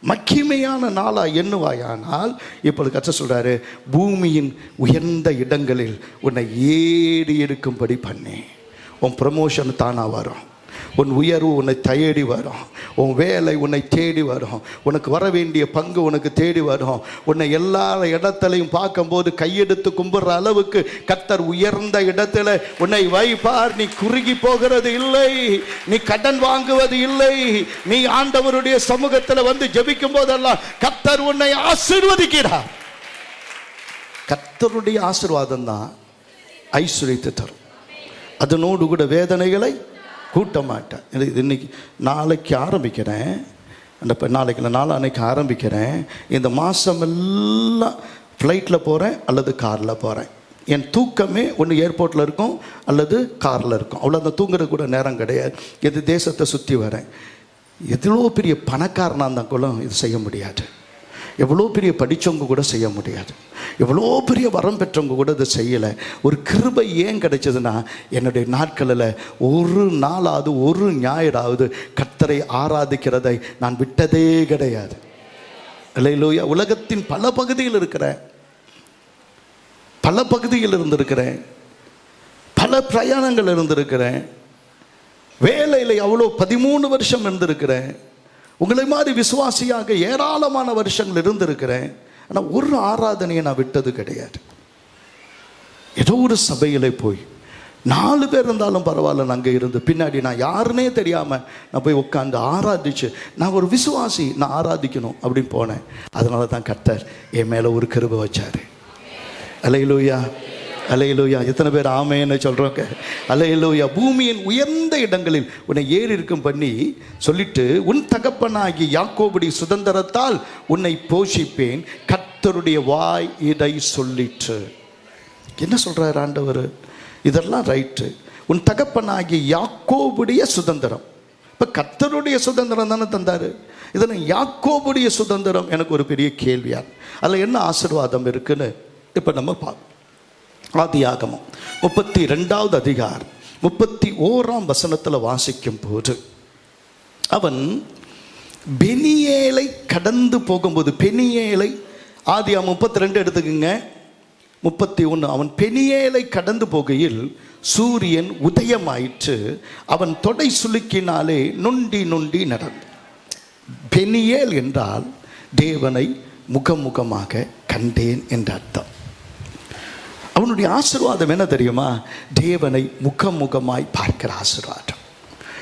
மகிமையான நாளா எண்ணுவாயானால் இப்பொழுது கர்த்தர் சொல்றாரு, பூமியின் உயர்ந்த இடங்களில் உன்னை ஏறி இருக்கும்படி பண்ணி. உன் ப்ரமோஷன் தானா வரும், உன் உயர்வு உன்னை தேடி வரும், உன் வேலை உன்னை தேடி வரும், உனக்கு வர வேண்டிய பங்கு உனக்கு தேடி வரும். உன்னை எல்லா இடத்துலையும் பார்க்கும்போது கையெடுத்து கும்பிடுற அளவுக்கு கர்த்தர் உயர்ந்த இடத்துல உன்னை வைப்பார். நீ குறுகி போகிறது இல்லை, நீ கடன் வாங்குவது இல்லை. நீ ஆண்டவருடைய சமூகத்தில் வந்து ஜெபிக்கும் போதெல்லாம் கர்த்தர் உன்னை ஆசீர்வதிக்கிறார். கர்த்தருடைய ஆசீர்வாதம் தான் ஐஸ்வர்யத்தை தரும். அதனோடு கூட வேதனைகளை கூட்ட மாட்டேன். இன்னைக்கு நாளைக்கு ஆரம்பிக்கிறேன், அந்த நாளைக்கு நாளான்னைக்கு ஆரம்பிக்கிறேன். இந்த மாதம் எல்லாம் ஃப்ளைட்டில் போகிறேன் அல்லது காரில் போகிறேன். என் தூக்கமே ஒன்று ஏர்போர்ட்டில் இருக்கும் அல்லது காரில் இருக்கும். அவ்வளோ அந்த தூங்குறது கூட நேரம் கிடையாது. இது தேசத்தை சுற்றி வரேன். எவ்வளோ பெரிய பணக்காரனாக இருந்தால் கூட இது செய்ய முடியாது. எவ்வளோ பெரிய படித்தவங்க கூட செய்ய முடியாது. எவ்வளோ பெரிய வரம் பெற்றவங்க கூட இதை செய்யலை. ஒரு கிருபை ஏன் கிடைச்சதுன்னா, என்னுடைய நாட்களில் ஒரு நாளாவது ஒரு ஞாயிறாவது கர்த்தரை ஆராதிக்கிறதை நான் விட்டதே கிடையாது. அல்லேலூயா. உலகத்தின் பல பகுதியில் இருக்கிறேன், பல பகுதியில் இருந்திருக்கிறேன், பல பிரயாணங்கள் இருந்திருக்கிறேன், வேலையில் அவ்வளோ 13 வருஷம் இருந்திருக்கிறேன். உங்களை மாதிரி விசுவாசியாக ஏராளமான வருஷங்கள் இருந்திருக்கிறேன். ஆனால் ஒரு ஆராதனையை நான் விட்டது கிடையாது. ஏதோ ஒரு சபையில் போய் 4 பேர் இருந்தாலும் பரவாயில்ல, நான் அங்கே இருந்து பின்னாடி நான் யாருன்னே தெரியாமல் நான் போய் உட்காந்து ஆராதிச்சு, நான் ஒரு விசுவாசி, நான் ஆராதிக்கணும் அப்படின்னு போனேன். அதனால தான் கர்த்தர் என் மேலே ஒரு கிருபை வச்சார். அல்லேலூயா, அல்லேலூயா. எத்தனை பேர் ஆமேன்னு சொல்கிறோங்க? அல்லேலூயா. பூமியின் உயர்ந்த இடங்களில் உன்னை ஏறி இருக்கும் பண்ணி சொல்லிட்டு, உன் தகப்பனாகி யாக்கோபுடைய சுதந்திரத்தால் உன்னை போஷிப்பேன், கர்த்தருடைய வாய் இதை சொல்லிற்று. என்ன சொல்கிறார் ஆண்டவர்? இதெல்லாம் ரைட்டு. உன் தகப்பனாகி யாக்கோபுடைய சுதந்திரம். இப்போ கர்த்தருடைய சுதந்திரம் தானே தந்தார். இதெல்லாம் யாக்கோபுடைய சுதந்திரம். எனக்கு ஒரு பெரிய கேள்வியா, அதில் என்ன ஆசீர்வாதம் இருக்குன்னு இப்போ நம்ம பார்ப்போம். ஆதியாகமம் 32வது அதிகாரம் 31ஆம் வசனத்தில் வாசிக்கும் போது, அவன் பெனியேலை கடந்து போகும்போது, பெனியேலை ஆதியாகமம் 32 எடுத்துக்குங்க, 31. அவன் பெனியேலை கடந்து போகையில் சூரியன் உதயமாயிற்று, அவன் தொடை சுளுக்கினாலே நொண்டி நொண்டி நடந்தான். பெனியேல் என்றால் தேவனை முகமுகமாக கண்டேன் என்ற அர்த்தம். அவனுடைய ஆசீர்வாதம் என்ன தெரியுமா? தேவனை முகமுகமாய் பார்க்கிற ஆசீர்வாதம்.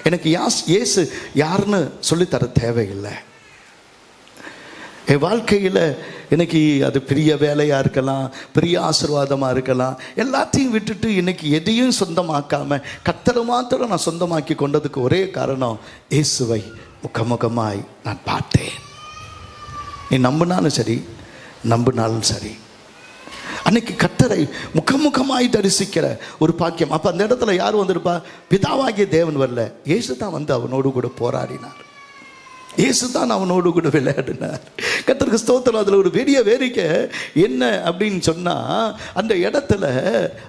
எனக்கு இயேசு யாருன்னு சொல்லித்தர தேவையில்லை. என் வாழ்க்கையில் எனக்கு அது பெரிய வேலையாக இருக்கலாம், பெரிய ஆசீர்வாதமாக இருக்கலாம், எல்லாத்தையும் விட்டுட்டு இன்னைக்கு எதையும் சொந்தமாக்காமல் கர்த்தரை மாத்திரம் நான் சொந்தமாக்கி கொண்டதுக்கு ஒரே காரணம், இயேசுவை முகமுகமாய் நான் பார்த்தேன். நீ நம்பினாலும் சரி நம்பினாலும் சரி, அன்னைக்கு கர்த்தரை முகமுகமாய் தரிசிக்கிற ஒரு பாக்கியம். அப்போ அந்த இடத்துல யார் வந்திருப்பா? பிதாவாகிய தேவன் வரல, இயேசு தான் வந்து அவனோடு கூட போராடினார். இயேசு தான் அவனோடு கூட விளையாடினார். கர்த்தருக்கு ஸ்தோத்திரம். அதில் ஒரு பெரிய வேடிக்கை என்ன அப்படின்னு சொன்னால், அந்த இடத்துல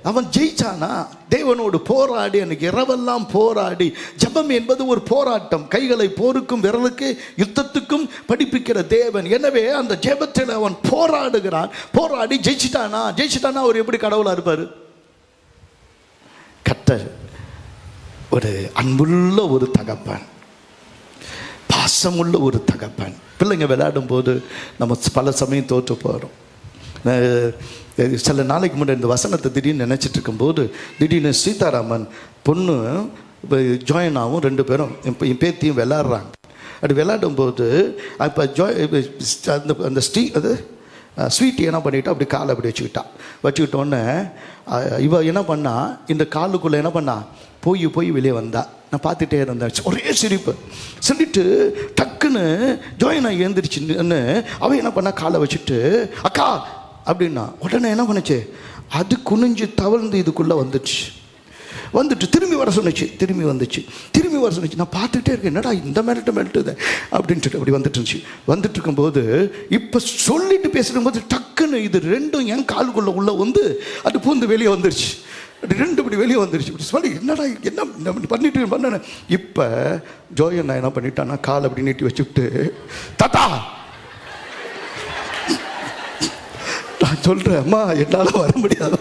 அவன் ஜெயிச்சானா, தேவனோடு போராடி அன்னைக்கு இரவெல்லாம் போராடி. ஜெபம் என்பது ஒரு போராட்டம். கைகளை போருக்கும் விரலுக்கு யுத்தத்துக்கும் படிப்பிக்கிற தேவன். எனவே அந்த ஜெபத்தில் அவன் போராடுகிறான். போராடி ஜெயிச்சிட்டானா அவர் எப்படி கடவுளாக இருப்பார்? கர்த்தர் ஒரு அன்புள்ள ஒரு தகப்பன், பாசமுள்ள ஒரு தகப்பன். பிள்ளைங்க விளையாடும் போது நம்ம பல சமயம் தோற்று போகிறோம். சில நாளைக்கு முன்னாடி இந்த வசனத்தை திடீர்னு நினச்சிட்டு இருக்கும்போது, திடீர்னு சீதாராமன் பொண்ணு ஜோயனாவும் 2 பேரும் என் பேத்தியும் விளையாடுறாங்க. அப்படி விளையாடும்போது இப்போ அந்த ஸ்வீட் என்ன பண்ணிட்டா, அப்படி காலை அப்படி வச்சுக்கிட்டோன்னே இவ என்ன பண்ணா, இந்த காலுக்குள்ளே என்ன பண்ணா, போய் வெளியே வந்தா. நான் பார்த்துட்டே இருந்தேன். ஒரே சிரிப்பு. சொல்லிட்டு டக்குன்னு ஜோயனா எழுந்திரிச்சுன்னு அவன் என்ன பண்ணா, காலை வச்சுட்டு அக்கா அப்படின்னா, உடனே என்ன பண்ணுச்சு, அது குனிஞ்சு தவழ்ந்து இதுக்குள்ளே வந்துட்டு திரும்பி வர சொன்னிச்சு. நான் பார்த்துட்டே இருக்கேன், என்னடா இந்த மிரட்டுது அப்படின்ட்டு அப்படி வந்துட்டு இருக்கும்போது, இப்போ சொல்லிட்டு பேசும்போது டக்குன்னு இது 2 என் காலுக்குள்ளே உள்ள வந்து அது பூந்து வெளியே வந்துருச்சு. 2 இப்படி வெளியே வந்துருச்சு. இப்படி சொல்லி என்னடா என்ன பண்ணிட்டு இப்போ ஜோயன் நான் என்ன பண்ணிட்டான்னா, கால் அப்படி நீட்டி வச்சுக்கிட்டு, தாத்தா நான் சொல்கிறேன், அம்மா என்னால் வர முடியாது,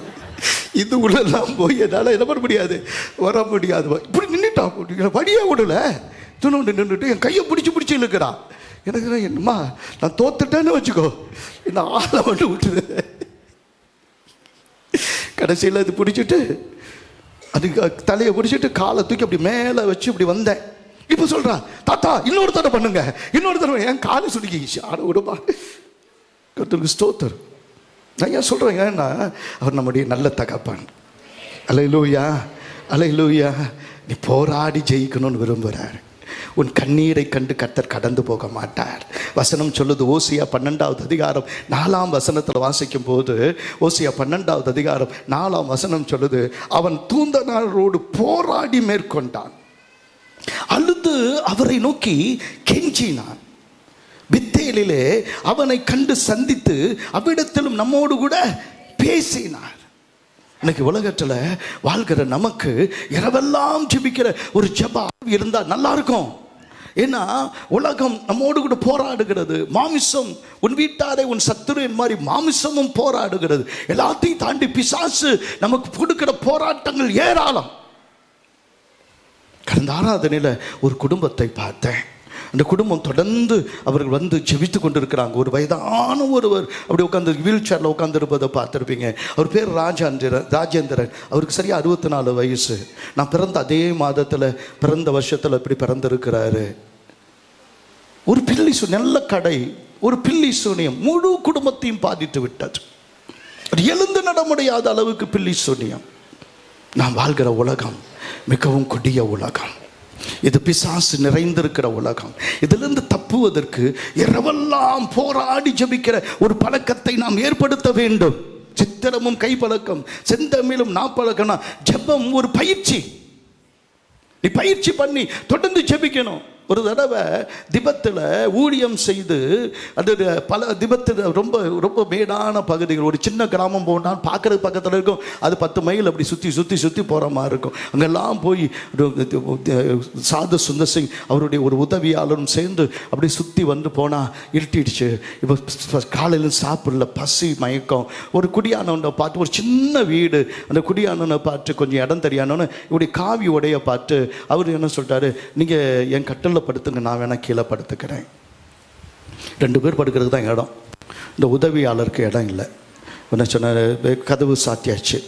இது உள்ளெல்லாம் போய் என்னால் என்ன பண்ண முடியாது, வர முடியாது. இப்படி நின்றுட்டா, படியே விடல, துணை நின்றுட்டு என் கையை பிடிச்சி இழுக்கிறா. எனக்கு என்னம்மா நான் தோத்துட்டேன்னு வச்சுக்கோ, என்ன ஆளை மட்டும் விட்டுது. கடைசியில் அது பிடிச்சிட்டு, அதுக்கு தலையை பிடிச்சிட்டு காலை தூக்கி அப்படி மேலே வச்சு இப்படி வந்தேன். இப்போ சொல்கிறான், தாத்தா இன்னொரு தடவை பண்ணுங்க, என் காலை சுடுக்கிச்சு. ஆட விடுப்பா. கர்த்தருக்கு ஸ்தோத்திரம். நான் ஏன் சொல்கிறேன், ஏன்னா அவர் நம்முடைய நல்ல தகப்பன். அல்லேலூயா. நீ போராடி ஜெயிக்கணும்னு விரும்புகிறார். உன் கண்ணீரை கண்டு கர்த்தர் கடந்து போக மாட்டார். வசனம் சொல்லுது, ஓசியா 12வது அதிகாரம் 4ஆம் வசனத்தில் வாசிக்கும் போது, ஓசியா 12வது அதிகாரம் 4ஆம் வசனம் சொல்லுது, அவன் தூந்தனாரோடு போராடி மேற்கொண்டான், அழுது அவரை நோக்கி கெஞ்சினான். பெத்தேலிலே அவனை கண்டு சந்தித்து அவ்விடத்திலும் நம்மோடு கூட பேசினார். இன்னைக்கு உலகத்தில் வாழ்கிற நமக்கு இரவெல்லாம் ஜெபிக்கிற ஒரு ஜெபம் இருந்தால் நல்லா இருக்கும். ஏன்னா உலகம் நம்மோடு கூட போராடுகிறது. மாமிசம், உன் வீட்டாரை உன் சத்துரு என் மாதிரி மாமிசமும் போராடுகிறது. எல்லாத்தையும் தாண்டி பிசாசு நமக்கு கொடுக்கிற போராட்டங்கள் ஏராளம். கடந்த ஆராதனையில் ஒரு குடும்பத்தை பார்த்தேன். அந்த குடும்பம் தொடர்ந்து அவர்கள் வந்து ஜெபித்து கொண்டிருக்கிறாங்க. ஒரு வயதான ஒருவர் அப்படி உட்காந்து வீல் சேரில் உட்காந்துருப்பதை பார்த்துருப்பீங்க. அவர் பேர் ராஜேந்திரன். அவருக்கு சரியாக 64 வயசு. நான் பிறந்த அதே மாதத்தில் பிறந்த வருஷத்தில் இப்படி பிறந்திருக்கிறாரு. ஒரு பில்லி நல்ல கடை, ஒரு பில்லி சூனியம் முழு குடும்பத்தையும் பாதித்து விட்டது. எழுந்து நட முடியாத அளவுக்கு பில்லி சூனியம். நாம் வாழ்கிற உலகம் மிகவும் கொடிய உலகம். இது பிசாசு நிறைந்திருக்கிற உலகம். இதிலிருந்து தப்புவதற்கு இரவெல்லாம் போராடி ஜெபிக்கிற ஒரு பழக்கத்தை நாம் ஏற்படுத்த வேண்டும். சித்திரமும் கை பழக்கம், செந்தமிழும் நாப்பழக்கம்னா ஜெபம் ஒரு பயிற்சி. நீ பயிற்சி பண்ணி தொடர்ந்து ஜெபிக்கணும். ஒரு தடவை திபத்தில் ஊழியம் செய்து, அது பல திபத்தில் ரொம்ப ரொம்ப மேடான பகுதிகள், ஒரு சின்ன கிராமம் போனால் பார்க்குறது பக்கத்தில் இருக்கும், அது 10 மைல் அப்படி சுற்றி சுற்றி சுற்றி போகிற மாதிரி இருக்கும். அங்கெல்லாம் போய் சாது சுந்தர் சிங் அவருடைய ஒரு உதவியாளரும் சேர்ந்து அப்படி சுற்றி வந்து போனால் இருட்டிடுச்சு. இப்போ காலையில் சாப்பிடல, பசி மயக்கம். ஒரு குடியானவனை பார்த்து, ஒரு சின்ன வீடு, அந்த குடியானவனை பார்த்து கொஞ்சம் இடம் தெரியானவனு இப்படி காவி உடைய பார்த்து அவர் என்ன சொல்லிட்டாரு, நீங்கள் என் கட்டலில் படுத்துங்க, நான் வேணா கீழே படுத்துக்கிறேன். 2 பேர் படுக்கிறதுக்கு தான் இடம், இந்த உதவியாளருக்கு இடம் இல்லை. என்ன சொன்னார், கதவு சாத்தியாச்சு.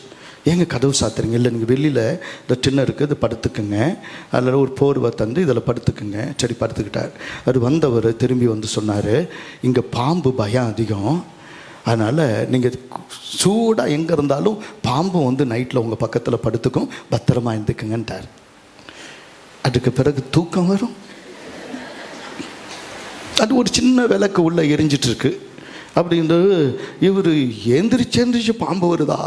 ஏங்க கதவு சாத்துறீங்க? இல்லை, நீங்கள் வெளியில் இந்த டின்னர் இருக்குது, இது படுத்துக்குங்க, அதில் ஒரு போர்வை தந்து இதில் படுத்துக்குங்க. சரி, படுத்துக்கிட்டார். அவர் வந்தவர் திரும்பி வந்து சொன்னார், இங்கே பாம்பு பயம் அதிகம், அதனால் நீங்கள் சூடாக எங்கே இருந்தாலும் பாம்பு வந்து நைட்டில் உங்கள் பக்கத்தில் படுத்துக்கும், பத்திரமா இருந்துக்குங்கன்ட்டார். அதுக்கு பிறகு தூக்கம் வரும். அது ஒரு சின்ன விளக்கு உள்ளே எரிஞ்சிட்ருக்கு. அப்படின்னு இவர் எந்திரிச்சு பாம்பு வருதா,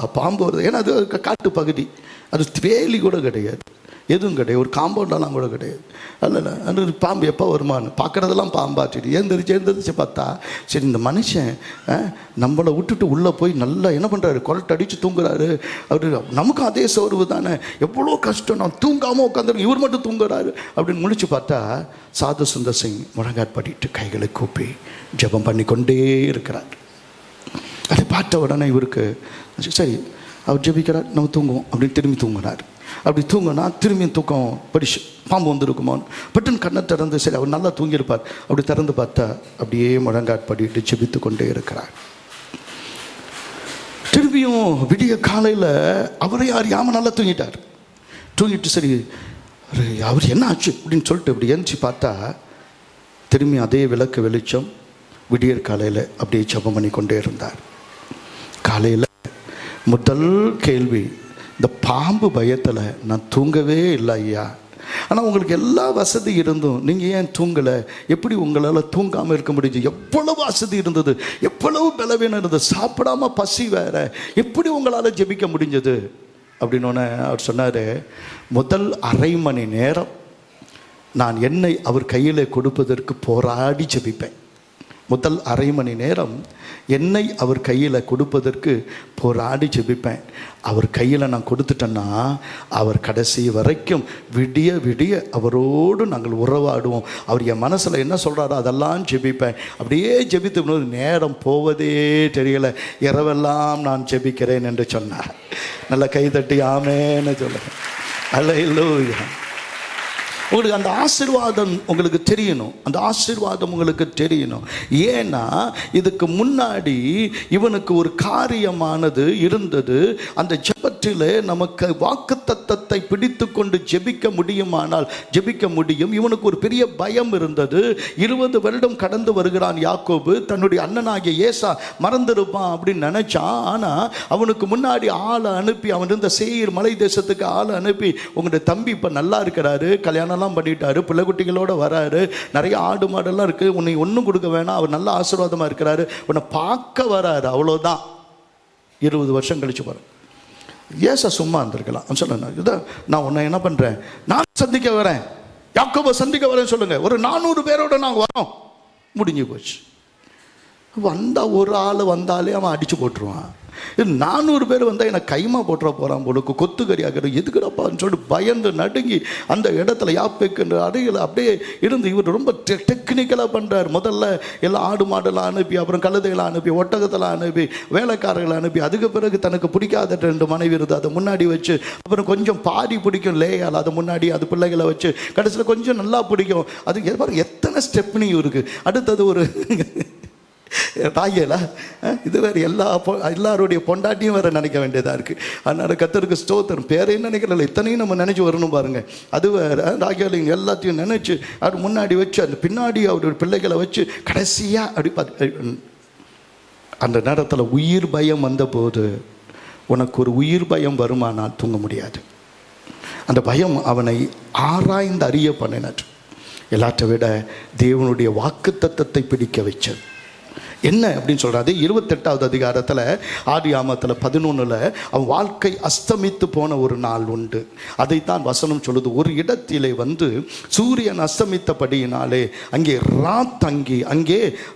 ஏன்னா அது காட்டு பகுதி, அது வேலி கூட கிடையாது, எதுவும் கிடையாது, ஒரு காம்பவுண்டெல்லாம் கூட கிடையாது. அல்ல, அந்த பாம்பு எப்போ வருமானு பார்க்குறதெல்லாம் பாம்பாட்டிட்டு எழுந்திரிச்சு பார்த்தா, சரி இந்த மனுஷன் நம்மளை விட்டுட்டு உள்ளே போய் நல்லா என்ன பண்ணுறாரு, கொரட்டை அடித்து தூங்குறாரு. அவர் நமக்கும் அதே சோர்வு தானே, எவ்வளோ கஷ்டம், நான் தூங்காமல் உட்காந்துருக்கேன், இவர் மட்டும் தூங்குறாரு அப்படின்னு முடிச்சு பார்த்தா, சாது சுந்தர் சிங் முழங்காட்படிட்டு கைகளை கூப்பி ஜெபம் பண்ணி கொண்டே இருக்கிறார். அதை பார்த்த உடனே இவருக்கு சரி, அவர் ஜெபிக்கிறார், நம்ம தூங்குவோம் அப்படின்னு திரும்பி தூங்குறார். அப்படி தூங்கினா திரும்பியும் தூக்கம் படிச்சு பாம்பு வந்துருக்குமான்னு பட்டுன்னு கண்ணை திறந்து, சரி அவர் நல்லா தூங்கியிருப்பார், அப்படி திறந்து பார்த்தா அப்படியே முழங்காட்படிட்டு ஜெபித்து கொண்டே இருக்கிறார். திரும்பியும் விடிய காலையில் அவரை அறியாமல் நல்லா தூங்கிட்டு சரி அவர் என்ன ஆச்சு அப்படின்னு சொல்லிட்டு இப்படி எழுந்துச்சு பார்த்தா, திரும்பி அதே விளக்கு வெளிச்சம் விடியற் காலையில் அப்படியே ஜெபம் பண்ணி கொண்டே இருந்தார். காலையில் முதல் கேள்வி, இந்த பாம்பு பயத்தில் நான் தூங்கவே இல்லை ஐயா, ஆனால் உங்களுக்கு எல்லா வசதி இருந்தும் நீங்கள் ஏன் தூங்கலை, எப்படி உங்களால் தூங்காமல் இருக்க முடிஞ்சு, எவ்வளவு வசதி இருந்தது, எவ்வளவு பலவீனம் இருந்தது, சாப்பிடாம பசி வேற, எப்படி உங்களால் ஜெபிக்க முடிஞ்சது அப்படின்னு அவர் சொன்னார், முதல் அரை மணி நேரம் நான் என்னை அவர் கையில் கொடுப்பதற்கு போராடி ஜெபிப்பேன். முதல் அரை மணி நேரம் என்னை அவர் கையில் கொடுப்பதற்கு போராடி ஜெபிப்பேன். அவர் கையில் நான் கொடுத்துட்டேன்னா அவர் கடைசி வரைக்கும் விடிய விடிய அவரோடு நாங்கள் உறவாடுவோம். அவர் என் மனசில் என்ன சொல்கிறாரோ அதெல்லாம் ஜெபிப்பேன். அப்படியே ஜெபித்து நேரம் போவதே தெரியலை, இரவெல்லாம் நான் ஜெபிக்கிறேன் என்று சொன்னார். நல்லா கைதட்டி ஆமேன்னு சொல்லுங்கள். அல்லேலூயா. உங்களுக்கு அந்த ஆசீர்வாதம் உங்களுக்கு தெரியணும், அந்த ஆசீர்வாதம் உங்களுக்கு தெரியணும். ஏன்னா இதுக்கு முன்னாடி இவனுக்கு ஒரு காரியமானது இருந்தது. அந்த ஜெபத்திலே நமக்கு வாக்குத்தத்தத்தை பிடித்து கொண்டு ஜெபிக்க முடியுமானால் ஜெபிக்க முடியும். இவனுக்கு ஒரு பெரிய பயம் இருந்தது. 20 வருடம் கடந்து வருகிறான் யாக்கோபு. தன்னுடைய அண்ணனாகிய ஏசா மறந்துருப்பான் அப்படின்னு நினைச்சான். ஆனால் அவனுக்கு முன்னாடி ஆளை அனுப்பி, அவன் இருந்த சேயீர் மலை தேசத்துக்கு ஆளை அனுப்பி, உங்களுடைய தம்பி இப்போ நல்லா இருக்கிறாரு, கல்யாணம் பண்ணிட்டாரு, பிள்ளை குட்டிகளோட வராரு, நிறைய ஆடு மாடெல்லாம் இருக்கு, உன்னை ஒன்றும் கொடுக்க வேணாம், அவர் நல்ல ஆசீர்வாதமா இருக்கிறாரு, உன்னை பார்க்க வராரு, அவ்வளோதான். 20 வருஷம் கழிச்சு பாரு. ஏசா சும்மா இருந்திருக்கலாம். சொல்லுங்க, இதான் நான் உன்னை என்ன பண்றேன், நான் சந்திக்க வரேன், யாக்கோபை சந்திக்க வரேன் சொல்லுங்க, ஒரு 400 பேரோட நாங்கள் வரோம். முடிஞ்சு போச்சு. வந்தா ஒரு ஆள் வந்தாலே அவன் அடிச்சு போட்டுருவான். 400 பேர் வந்தால் எனக்கு கைமா போட்டுற போகிறான் போலுக்கு, கொத்துக்கறி ஆகிடும், எதுக்குடப்பான்னு சொல்லிட்டு பயந்து நடுங்கி அந்த இடத்துல யாப்பேக்குன்ற அடையில் அப்படியே இருந்து இவர் ரொம்ப டெக்னிக்கலாக பண்ணுறார். முதல்ல எல்லாம் ஆடு மாடெல்லாம் அனுப்பி, அப்புறம் கழுதைகளை அனுப்பி, ஒட்டகத்தெல்லாம் அனுப்பி, வேலைக்காரர்களை அனுப்பி, அதுக்கு பிறகு தனக்கு பிடிக்காத 2 மனைவி இருது அதை முன்னாடி வச்சு, அப்புறம் கொஞ்சம் பாதி பிடிக்கும் லேயால் அதை முன்னாடி அது பிள்ளைகளை வச்சு, கடைசியில் கொஞ்சம் நல்லா பிடிக்கும். அது எத்தனை ஸ்டெப்னியும் இருக்குது. அடுத்தது ஒரு ராயலா, இது வேறு எல்லாருடைய பொண்டாட்டியும் வேறு நினைக்க வேண்டியதாக இருக்குது. அதனால் கர்த்தருக்கு ஸ்தோத்திரம். பேரையும் நினைக்கல, இத்தனையும் நம்ம நினச்சி வரணும் பாருங்கள். அது வேறு ராயலிங்க எல்லாத்தையும் நினச்சி அவர் முன்னாடி வச்சு, அந்த பின்னாடி அவருடைய பிள்ளைகளை வச்சு கடைசியாக அப்படி பார்த்து, அந்த நேரத்தில் உயிர் பயம் வந்தபோது, உனக்கு ஒரு உயிர் பயம் வருமானால் தூங்க முடியாது. அந்த பயம் அவனை ஆராய்ந்து அறிய பண்ணினார். எல்லாற்றை விட தேவனுடைய வாக்குத்தத்தத்தை பிடிக்க வச்சது. என்ன அப்படின்னு சொல்கிறாரு 28வது அதிகாரத்தில் ஆதியாகமத்தில் 11 அவன் வாழ்க்கை அஸ்தமித்து போன ஒரு நாள் உண்டு. அதைத்தான் வசனம் சொல்லுது. ஒரு இடத்திலே வந்து சூரியன் அஸ்தமித்தபடியினாலே அங்கே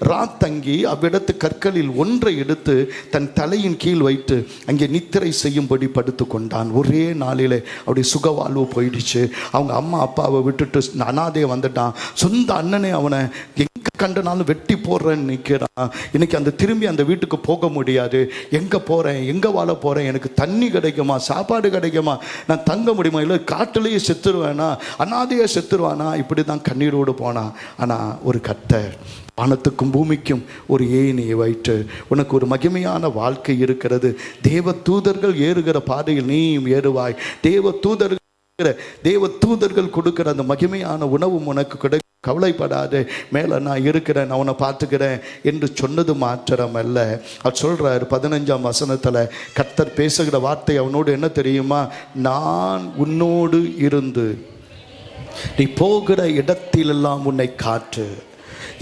ராத்தங்கி அவ்விடத்து கற்களில் ஒன்றை எடுத்து தன் தலையின் கீழ் வைத்து அங்கே நித்திரை செய்யும்படி படுத்து கொண்டான். ஒரே நாளிலே அவருடைய சுகவாழ்வு போயிடுச்சு. அவங்க அம்மா அப்பாவை விட்டுட்டு அனாதையை வந்துட்டான். சொந்த அண்ணனே அவனை எங்கே கண்டனாலும் வெட்டி போடுறேன்னு நிற்கிறான். இன்னைக்கு திரும்பி அந்த வீட்டுக்கு போக முடியாது. எங்கே போகிறேன், எங்கே வாழ போகிறேன், எனக்கு தண்ணி கிடைக்குமா, சாப்பாடு கிடைக்குமா, நான் தங்க முடியுமா, இல்லை காட்டிலேயே செத்துருவேனா, அனாதையே செத்துருவானா, இப்படி தான் கண்ணீரோடு போனான். ஆனால் ஒரு கர்த்தர் வானத்துக்கும் பூமிக்கும் ஒரு ஏணியை வைத்து உனக்கு ஒரு மகிமையான வாழ்க்கை இருக்கிறது. தேவ தூதர்கள் ஏறுகிற பாதையில் நீயும் ஏறுவாய். தேவ தூதர்கள் கொடுக்கிற அந்த மகிமையான உணவும் உனக்கு கிடைக்கும். கவலைப்படாது, மேலே நான் இருக்கிறேன், நான் உன்னை பார்த்துக்கிறேன் என்று சொன்னது மாத்திரமல்ல, அவர் சொல்கிறார் 15ஆம் வசனத்தில் கர்த்தர் பேசுகிற வார்த்தை அவனோடு என்ன தெரியுமா? நான் உன்னோடு இருந்து நீ போகிற இடத்திலெல்லாம் உன்னை காற்று,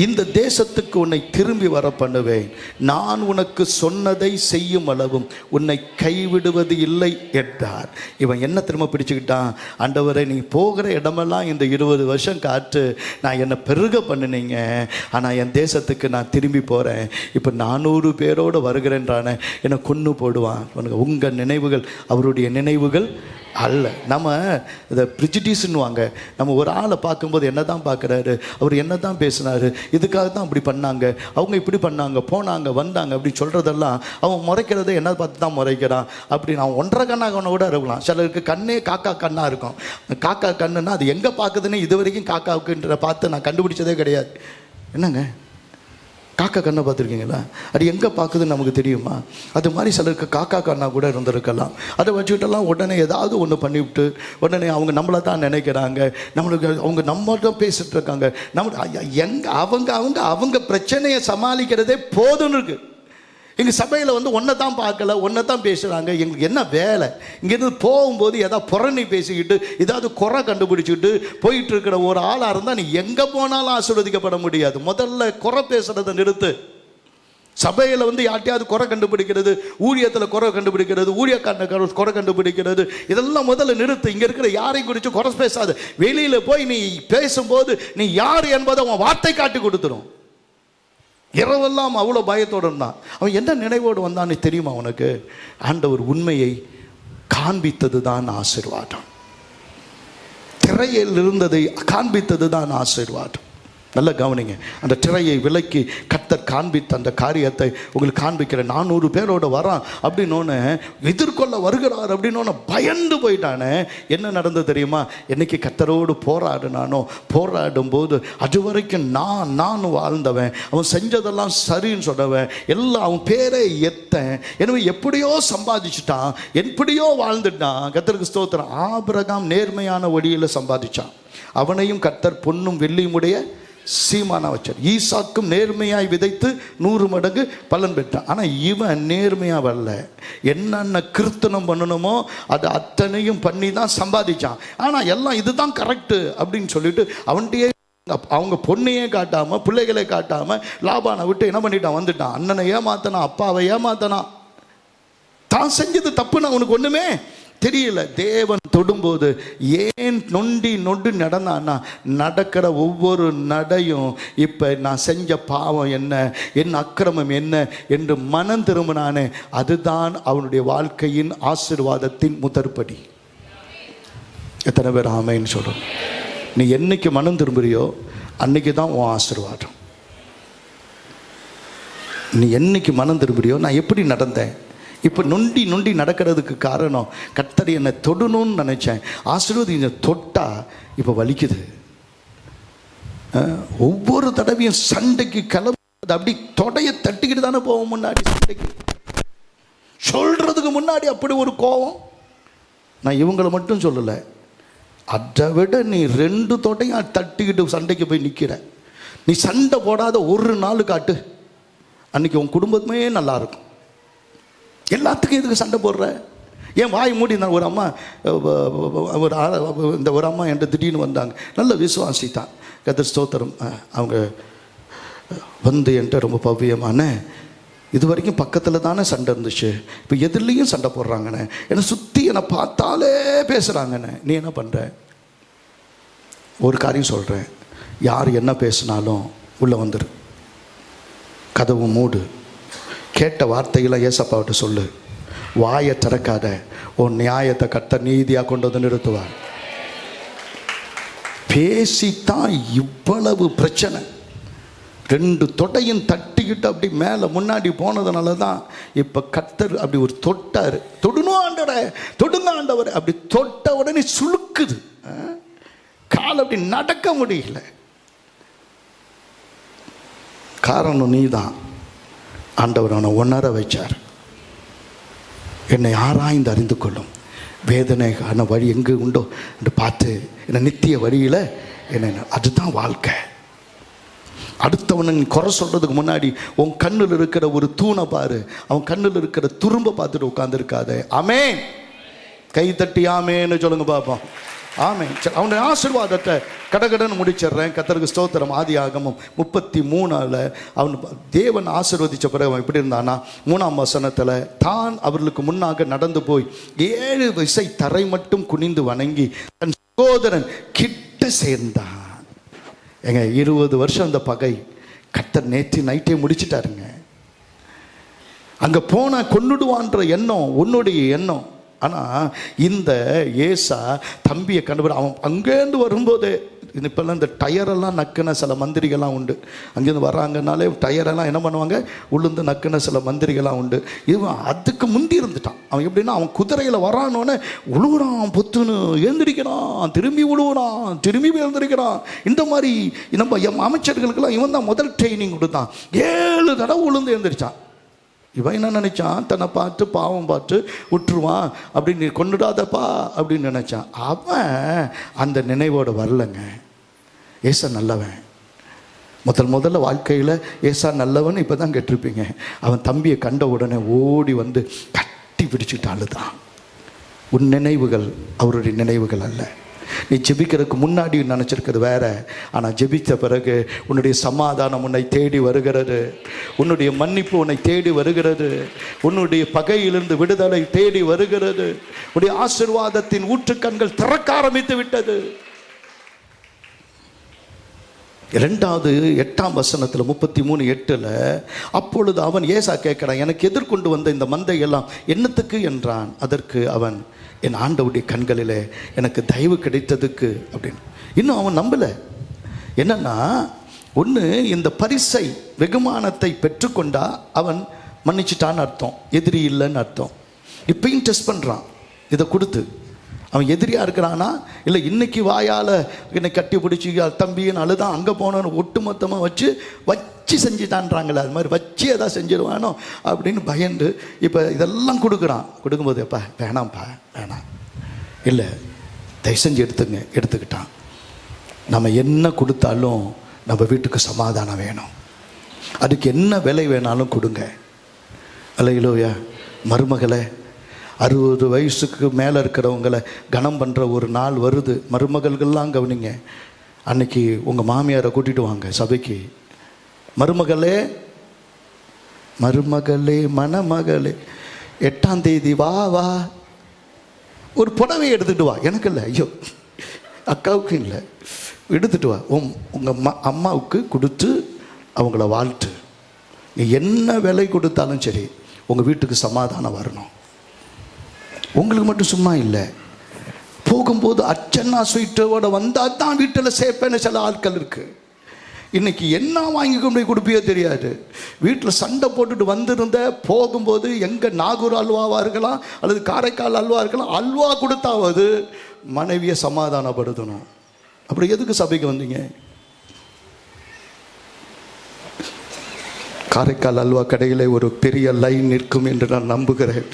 இந்த தேசத்துக்கு உன்னை திரும்பி வர பண்ணுவேன், நான் உனக்கு சொன்னதை செய்யும் அளவும் உன்னை கைவிடுவது இல்லை என்றார். இவன் என்ன திரும்ப பிடிச்சுக்கிட்டான்? ஆண்டவரை, நீ போகிற இடமெல்லாம் இந்த 20 வருஷம் காற்று, நான் என்னை பெருக பண்ணினீங்க, ஆனால் என் தேசத்துக்கு நான் திரும்பி போகிறேன், இப்போ 400 பேரோடு வருகிறேன்றானே, என்னை கொன்று போடுவான். உங்கள் நினைவுகள் அவருடைய நினைவுகள் அல்ல. நம்ம இதை ப்ரிஜிடிஸ்ன்னுவாங்க. நம்ம ஒரு ஆளை பார்க்கும்போது என்ன தான் பார்க்குறாரு, அவர் என்ன தான் பேசினார், இதுக்காக தான் அப்படி பண்ணாங்க, அவங்க இப்படி பண்ணாங்க, போனாங்க வந்தாங்க அப்படி சொல்கிறதெல்லாம் அவன் முறைக்கிறத என்ன பார்த்து தான் முறைக்கிறான். அப்படி நான் 1.5 கண்ணாக கூட இருக்கலாம். சிலருக்கு கண்ணே காக்கா கண்ணாக இருக்கும். காக்கா கண்ணுன்னா அது எங்கே பார்க்குதுன்னு இது வரைக்கும் காக்காவுக்குன்ற பார்த்து நான் கண்டுபிடிச்சதே கிடையாது. என்னங்க காக்கா கண்ணை பார்த்துருக்கீங்களா? அது எங்கே பார்க்குதுன்னு நமக்கு தெரியுமா? அது மாதிரி சிலருக்கு காக்கா கண்ணா கூட இருந்திருக்கலாம். அதை வச்சுக்கிட்டெல்லாம் உடனே ஏதாவது ஒன்று பண்ணிவிட்டு உடனே அவங்க நம்மளை தான் நினைக்கிறாங்க, நம்மளுக்கு அவங்க நம்ம தான் பேசிகிட்டு இருக்காங்க. அவங்க பிரச்சனையை சமாளிக்கிறதே போதும்னு இருக்குது. எங்கள் சபையில் ஒன்றை தான் பார்க்கல, ஒன்றை தான் பேசுகிறாங்க. எங்களுக்கு என்ன வேலை? இங்கேருந்து போகும்போது ஏதாவது புறணி பேசிக்கிட்டு ஏதாவது குறை கண்டுபிடிச்சிக்கிட்டு போயிட்டு இருக்கிற ஒரு ஆளாக இருந்தால் நீ எங்கே போனாலும் ஆசீர்வதிக்கப்பட முடியாது. முதல்ல குறை பேசுகிறத நிறுத்து. சபையில் யார்ட்டையாவது குறை கண்டுபிடிக்கிறது, ஊழியத்தில் குறை கண்டுபிடிக்கிறது, ஊழியக்காரனை குறை கண்டுபிடிக்கிறது, இதெல்லாம் முதல்ல நிறுத்து. இங்கே இருக்கிற யாரையும் குறித்து குறை பேசாது. வெளியில் போய் நீ பேசும்போது நீ யார் என்பதை அவன் வார்த்தை காட்டி கொடுத்துரும். இரவெல்லாம் அவ்வளோ பயத்தோடு இருந்தான். அவன் என்ன நினைவோடு வந்தான்னு தெரியுமா அவனுக்கு? ஆண்டவர் உண்மையை காண்பித்தது தான் ஆசீர்வாதம். திரையில் இருந்ததை காண்பித்தது தான் ஆசீர்வாதம். நல்ல கவனிங்க. அந்த திரையை விலக்கி கர்த்தர் காண்பித்த அந்த காரியத்தை உங்களுக்கு காண்பிக்கிற 400 பேரோட வரான் அப்படின்னோன்னு எதிர்கொள்ள வருகிறார் அப்படின்னோன்னு பயந்து போயிட்டானே. என்ன நடந்தது தெரியுமா? என்னைக்கு கர்த்தரோடு போராடும் போது அது வரைக்கும் நான் வாழ்ந்தவன், அவன் செஞ்சதெல்லாம் சரின்னு சொன்னவன், எல்லாம் அவன் பேரை எத்தன், எனவே எப்படியோ சம்பாதிச்சுட்டான், எப்படியோ வாழ்ந்துட்டான். கர்த்தருக்கு ஸ்தோத்திரம். ஆபிரகாம் நேர்மையான வழியில் சம்பாதிச்சான். அவனையும் கர்த்தர் பொன்னும் வெள்ளியுமுடைய சீமானா வச்சார். ஈசாக்கும் நேர்மையாய் விதைத்து 100 மடங்கு பலன் பெற்றான். ஆனால் இவன் நேர்மையாக வரல. என்னென்ன கிருத்தனம் பண்ணணுமோ அது அத்தனையும் பண்ணி தான் சம்பாதிச்சான். ஆனால் எல்லாம் இதுதான் கரெக்டு அப்படின்னு சொல்லிட்டு அவன்கிட்டயே அவங்க பொண்ணையே காட்டாமல் பிள்ளைகளை காட்டாமல் லாபானை விட்டு என்ன பண்ணிட்டான்? வந்துட்டான். அண்ணனை ஏமாத்தனா, அப்பாவை ஏமாத்தனா, தான் செஞ்சது தப்புன்னு அவனுக்கு ஒன்றுமே தெரியல. தேவன் தொடும்போது ஏன் நொண்டி நடந்தான்னா, நடக்கிற ஒவ்வொரு நடையும் இப்போ நான் செஞ்ச பாவம் என்ன, என் அக்கிரமம் என்ன என்று மனம் திரும்பினானே, அதுதான் அவனுடைய வாழ்க்கையின் ஆசீர்வாதத்தின் முதற்படி. எத்தனை பேர் ஆமைன்னு சொல்கிறோம்? நீ என்னைக்கு மனம் திரும்புறியோ அன்னைக்கு தான் உன் ஆசீர்வாதம். நீ என்னைக்கு மனம் திரும்புறியோ, நான் எப்படி நடந்தேன், இப்போ நொண்டி நடக்கிறதுக்கு காரணம் கர்த்தர் என்னை தொடணும்னு நினச்சேன், ஆசீர்வாதம் தொட்டா இப்போ வலிக்குது. ஒவ்வொரு தடவையும் சண்டைக்கு கிளம்புறது அப்படி தொடைய தட்டிக்கிட்டு தானே போவோம். முன்னாடி சண்டைக்கு சொல்கிறதுக்கு முன்னாடி அப்படி ஒரு கோபம். நான் இவங்களை மட்டும் சொல்லலை, அதை விட நீ 2 தொடையும் தட்டிக்கிட்டு சண்டைக்கு போய் நிற்கிற. நீ சண்டை போடாத ஒரு நாள் காட்டு, அன்றைக்கி உன் குடும்பமே நல்லாயிருக்கும். எல்லாத்துக்கும் எதுக்கு சண்டை போடுற? ஏன் வாய் மூடி இருந்தாங்க? ஒரு அம்மா என்கிட்ட திடீர்னு வந்தாங்க. நல்ல விசுவாசி தான், கர்த்தர் ஸ்தோத்திரம். அவங்க வந்து என்கிட்ட ரொம்ப பவ்யமான, இது வரைக்கும் பக்கத்தில் தானே சண்டை இருந்துச்சு, இப்போ எதிர்லேயும் சண்டை போடுறாங்கண்ணே, என்னை சுற்றி என்னை பார்த்தாலே பேசுகிறாங்கண்ணே, நீ என்ன பண்ணுற? ஒரு காரியம் சொல்கிறேன், யார் என்ன பேசினாலும் உள்ளே வந்துடு, கதவு மூடு, கேட்ட வார்த்தைகளை ஏசப்பாவிட்ட சொல்லு, வாயை திறக்காத, உன் நியாயத்தை கட்ட நீதியாக கொண்டு வந்து நிறுத்துவார். பேசித்தான் இவ்வளவு பிரச்சனை. 2 தொடையும் தட்டிக்கிட்டு அப்படி மேலே முன்னாடி போனதுனால தான் இப்போ கர்த்தர் அப்படி ஒரு தொட்டார். தொடுணும் ஆண்டவரே, தொடுங்க ஆண்டவரே, அப்படி தொட்ட உடனே சுளுக்குது, கால் அப்படி நடக்க முடியல. காரணம் நீ தான். ஆண்டவர் அவனை உணர வைச்சார். என்னை ஆராய்ந்து அறிந்து கொள்ளும், வேதனைக்கான வழி எங்கே உண்டோ என்று பார்த்து என்னை நித்திய வழியில் என்ன, அதுதான் வாழ்க்கை. அடுத்தவனை குறை சொல்கிறதுக்கு முன்னாடி உன் கண்ணில் இருக்கிற ஒரு தூணை பாரு, அவன் கண்ணில் இருக்கிற துரும்ப பார்த்துட்டு உட்காந்துருக்காத. ஆமென். கை தட்டி ஆமேன்னு சொல்லுங்க பார்ப்போம். ஆமென். அவனுடைய ஆசீர்வாதத்தை கடகடன்னு முடிச்சிடுறேன். கர்த்தருக்கு ஸ்தோத்திரம். ஆதியாகமம் 33 அவன் தேவன் ஆசீர்வதித்த பிறகு அவன் எப்படி இருந்தானா, 3ஆம் வசனத்தில் தான் அவர்களுக்கு முன்னாக நடந்து போய் 7 விசை தரை மட்டும் குனிந்து வணங்கி தன் சகோதரன் கிட்ட சேர்ந்தான். எங்க 20 வருஷம் அந்த பகை கர்த்தர் நேற்று நைட்டே முடிச்சிட்டாருங்க. அங்கே போன கொன்னுடுவான்ற எண்ணம் உன்னுடைய எண்ணம். ஆனால் இந்த ஏசா தம்பியை கண்டுபிடி, அவன் அங்கேருந்து வரும்போதே, இப்போல்லாம் இந்த டயரெல்லாம் நக்குன சில மந்திரிகள்லாம் உண்டு. அங்கேருந்து வர்றாங்கனாலே டயரெல்லாம் என்ன பண்ணுவாங்க, உளுந்து நக்குன சில மந்திரிகள்லாம் உண்டு. இவன் அதுக்கு முந்தி இருந்துட்டான். அவன் எப்படின்னா, அவன் குதிரையில் வரானோன்னே உழுவுறான், பொத்துன்னு எழுந்திரிக்கிறான், திரும்பி உழுவுறான், திரும்பி எழுந்திரிக்கிறான். இந்த மாதிரி நம்ம அமைச்சர்களுக்கெல்லாம் இவன் தான் முதல் ட்ரைனிங் கொடுத்தான். 7 தடவை உளுந்து எழுந்திரிச்சான். இவன் என்ன நினைச்சான், தன்னை பார்த்து பாவம் பார்த்து விட்டுருவான், அப்படின்னு கொண்டுடாதப்பா அப்படின்னு நினைச்சான். அவன் அந்த நினைவோடு வரலைங்க. ஏசா நல்லவன். முதல்ல வாழ்க்கையில் ஏசா நல்லவன் இப்போ தான் கேட்டிருப்பீங்க. அவன் தம்பியை கண்ட உடனே ஓடி வந்து கட்டி பிடிச்சிட்டு அழுதான். உன் நினைவுகள் அவருடைய நினைவுகள் அல்ல. நீ ஜெபிக்கிறதுக்கு முன்னாடி நினச்சிருக்கிறது வேற, ஆனால் ஜெபித்த பிறகு உன்னுடைய சமாதானம் உன்னை தேடி வருகிறது, உன்னுடைய மன்னிப்பு உன்னை தேடி வருகிறது, உன்னுடைய பகையிலிருந்து விடுதலை தேடி வருகிறது, உன்னுடைய ஆசீர்வாதத்தின் ஊற்றுக்கண்கள் திறக்க ஆரம்பித்து விட்டது. 2வது 8ஆம் வசனத்தில் 33:8 அப்பொழுது அவன் ஏசா கேட்கிறான், எனக்கு எதிர்கொண்டு வந்த இந்த மந்தையெல்லாம் என்னத்துக்கு என்றான். அதற்கு அவன், என் ஆண்டவுடைய கண்களிலே எனக்கு தயவு கிடைத்ததுக்கு அப்படின்னு. இன்னும் அவன் நம்பலை. என்னன்னா, ஒன்று இந்த பரிசை வெகுமானத்தை பெற்றுக்கொண்டா அவன் மன்னிச்சிட்டான்னு அர்த்தம், எதிரி இல்லைன்னு அர்த்தம். இப்பயும் டெஸ்ட் பண்ணுறான். இதை கொடுத்து அவன் எதிரியாக இருக்கிறானா, இல்லை இன்னைக்கு வாயால் என்னை கட்டி பிடிச்சி தம்பின்னு அழுதான், அங்கே போனோன்னு ஒட்டு மொத்தமாக வச்சு செஞ்சுட்டான்றாங்களே, அது மாதிரி வச்சு எதாவது செஞ்சிடுவானோ அப்படின்னு பயந்து இப்போ இதெல்லாம் கொடுக்குறான். கொடுக்கும்போது எப்பா வேணாம்ப்பா வேணாம், இல்லை தயவு செஞ்சு எடுத்துக்கிட்டான். நம்ம என்ன கொடுத்தாலும் நம்ம வீட்டுக்கு சமாதானம் வேணும், அதுக்கு என்ன விலை வேணாலும் கொடுங்க. அல்லேலூயா. மருமகளை 60 வயசுக்கு மேலே இருக்கிறவங்களை கனம் பண்ணுற ஒரு நாள் வருது. மருமகள்கள்லாம் கவனிங்க. அன்னைக்கு உங்கள் மாமியாரை கூட்டிகிட்டு வாங்க சபைக்கு. மருமகளே மணமகளே 8ஆம் தேதி வா, ஒரு புடவை எடுத்துகிட்டு வா. எனக்கு இல்லை, ஐயோ அக்காவுக்கு இல்லை, எடுத்துகிட்டு வா. உங்கள் அம்மாவுக்கு கொடுத்து அவங்கள வாழ்த்து. நீ என்ன விலை கொடுத்தாலும் சரி, உங்கள் வீட்டுக்கு சமாதானம் வரணும். உங்களுக்கு மட்டும் சும்மா இல்லை, போகும்போது அச்சன்னா ஸ்வீட்டோட வந்தால் தான் வீட்டில் சேர்ப்பேன்னு சில ஆட்கள் இருக்குது. இன்றைக்கி என்ன வாங்கி கொண்டு போய் கொடுப்பியோ தெரியாது. வீட்டில் சண்டை போட்டுட்டு வந்திருந்த போகும்போது எங்கே நாகூர் அல்வாவாக இருக்கலாம் அல்லது காரைக்கால் அல்வா இருக்கலாம், அல்வா கொடுத்தாவது மனைவியை சமாதானப்படுத்தணும். அப்படி எதுக்கு சபைக்கு வந்தீங்க? காரைக்கால் அல்வா கடையில் ஒரு பெரிய லைன் நிற்கும் என்று நான் நம்புகிறேன்.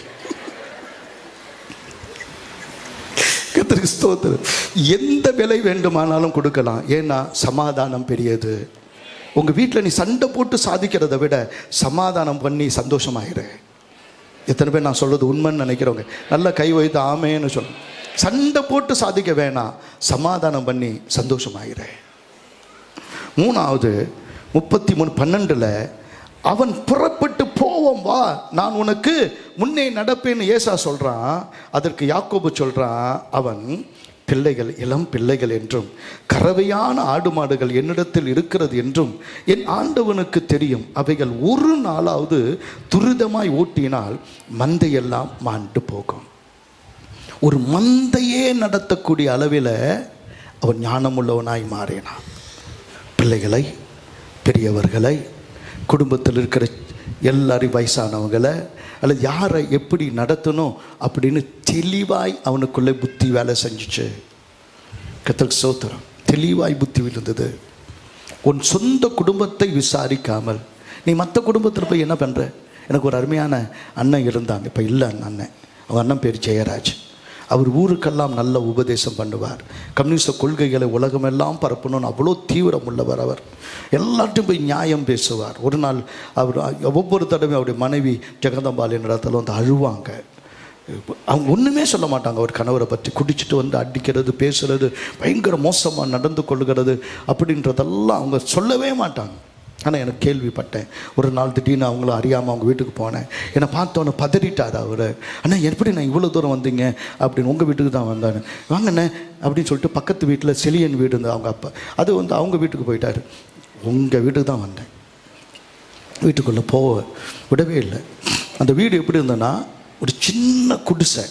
எந்த விலை வேண்டுமானாலும் கொடுக்கலாம், ஏன்னா சமாதானம் பெரியது. உங்கள் வீட்டில் நீ சண்டை போட்டு சாதிக்கிறத விட சமாதானம் பண்ணி சந்தோஷமாயிரு. எத்தனை பேர் நான் சொல்கிறது உண்மைன்னு நினைக்கிறவங்க நல்லா கை வைத்து ஆமேன்னு சொல்லுங்க. சண்டை போட்டு சாதிக்க வேணாம், சமாதானம் பண்ணி சந்தோஷமாயிரு. 3வது 33:12 அவன் புறப்பட்டு போவோம் வா, நான் உனக்கு முன்னே நடப்பேன்னு ஏசா சொல்றான். அதற்கு யாக்கோபு சொல்றான், அவன் பிள்ளைகள் இளம் பிள்ளைகள் என்றும் கறவையான ஆடு மாடுகள் என்னிடத்தில் இருக்கிறது என்றும் என் ஆண்டவனுக்கு தெரியும். அவைகள் ஒரு நாளாவது துரிதமாய் ஓட்டினால் மந்தையெல்லாம் மாண்டு போகும். ஒரு மந்தையே நடத்தக்கூடிய அளவில் அவன் ஞானமுள்ளவனாய் மாறினான். பிள்ளைகளை, பெரியவர்களை, குடும்பத்தில் இருக்கிற எல்லாரும், வயசானவங்களை அல்லது யாரை எப்படி நடத்தணும் அப்படின்னு தெளிவாய் அவனுக்குள்ளே புத்தி வேலை செஞ்சிச்சு. கர்த்தருக்கு ஸ்தோத்திரம். தெளிவாய் புத்தி விழுந்தது. உன் சொந்த குடும்பத்தை விசாரிக்காமல் நீ மற்ற குடும்பத்தில் போய் என்ன பண்ணுற? எனக்கு ஒரு அருமையான அண்ணன் இருந்தாங்க, இப்போ இல்லை அந்த அண்ணன். அவன் அண்ணன் பேர் ஜெயராஜ். அவர் ஊருக்கெல்லாம் நல்ல உபதேசம் பண்ணுவார். கம்யூனிஸ்ட கொள்கைகளை உலகமெல்லாம் பரப்பணும்னு அவ்வளோ தீவிரம் உள்ளவர். அவர் எல்லாத்தையும் போய் நியாயம் பேசுவார். ஒரு நாள் அவர் ஒவ்வொரு தடவையும் அவருடைய மனைவி ஜெகதம்பாள் என்ற இடத்துல வந்து அழுவாங்க. அவங்க ஒன்றுமே சொல்ல மாட்டாங்க அவர் கணவரை பற்றி. குடிச்சிட்டு வந்து அடிக்கிறது, பேசுகிறது, பயங்கர மோசமாக நடந்து கொள்ளுகிறது அப்படின்றதெல்லாம் அவங்க சொல்லவே மாட்டாங்க. ஆனால் எனக்கு கேள்விப்பட்டேன். ஒரு நாள் திடீர்னு அவங்களும் அறியாமல் அவங்க வீட்டுக்கு போனேன். என்னை பார்த்தோன்னே பதறிட்டார் அவர். அண்ணா எப்படி நான் இவ்வளோ தூரம் வந்தீங்க அப்படின்னு. உங்கள் வீட்டுக்கு தான் வந்தானே. வாங்கண்ணே அப்படின்னு சொல்லிட்டு பக்கத்து வீட்டில் செலியன் வீடு இருந்தது அவங்க அப்பா. அது வந்து அவங்க வீட்டுக்கு போயிட்டார். உங்கள் வீட்டுக்கு தான் வந்தேன். வீட்டுக்குள்ளே போக விடவே இல்லை. அந்த வீடு எப்படி இருந்ததுன்னா ஒரு சின்ன குடிசை.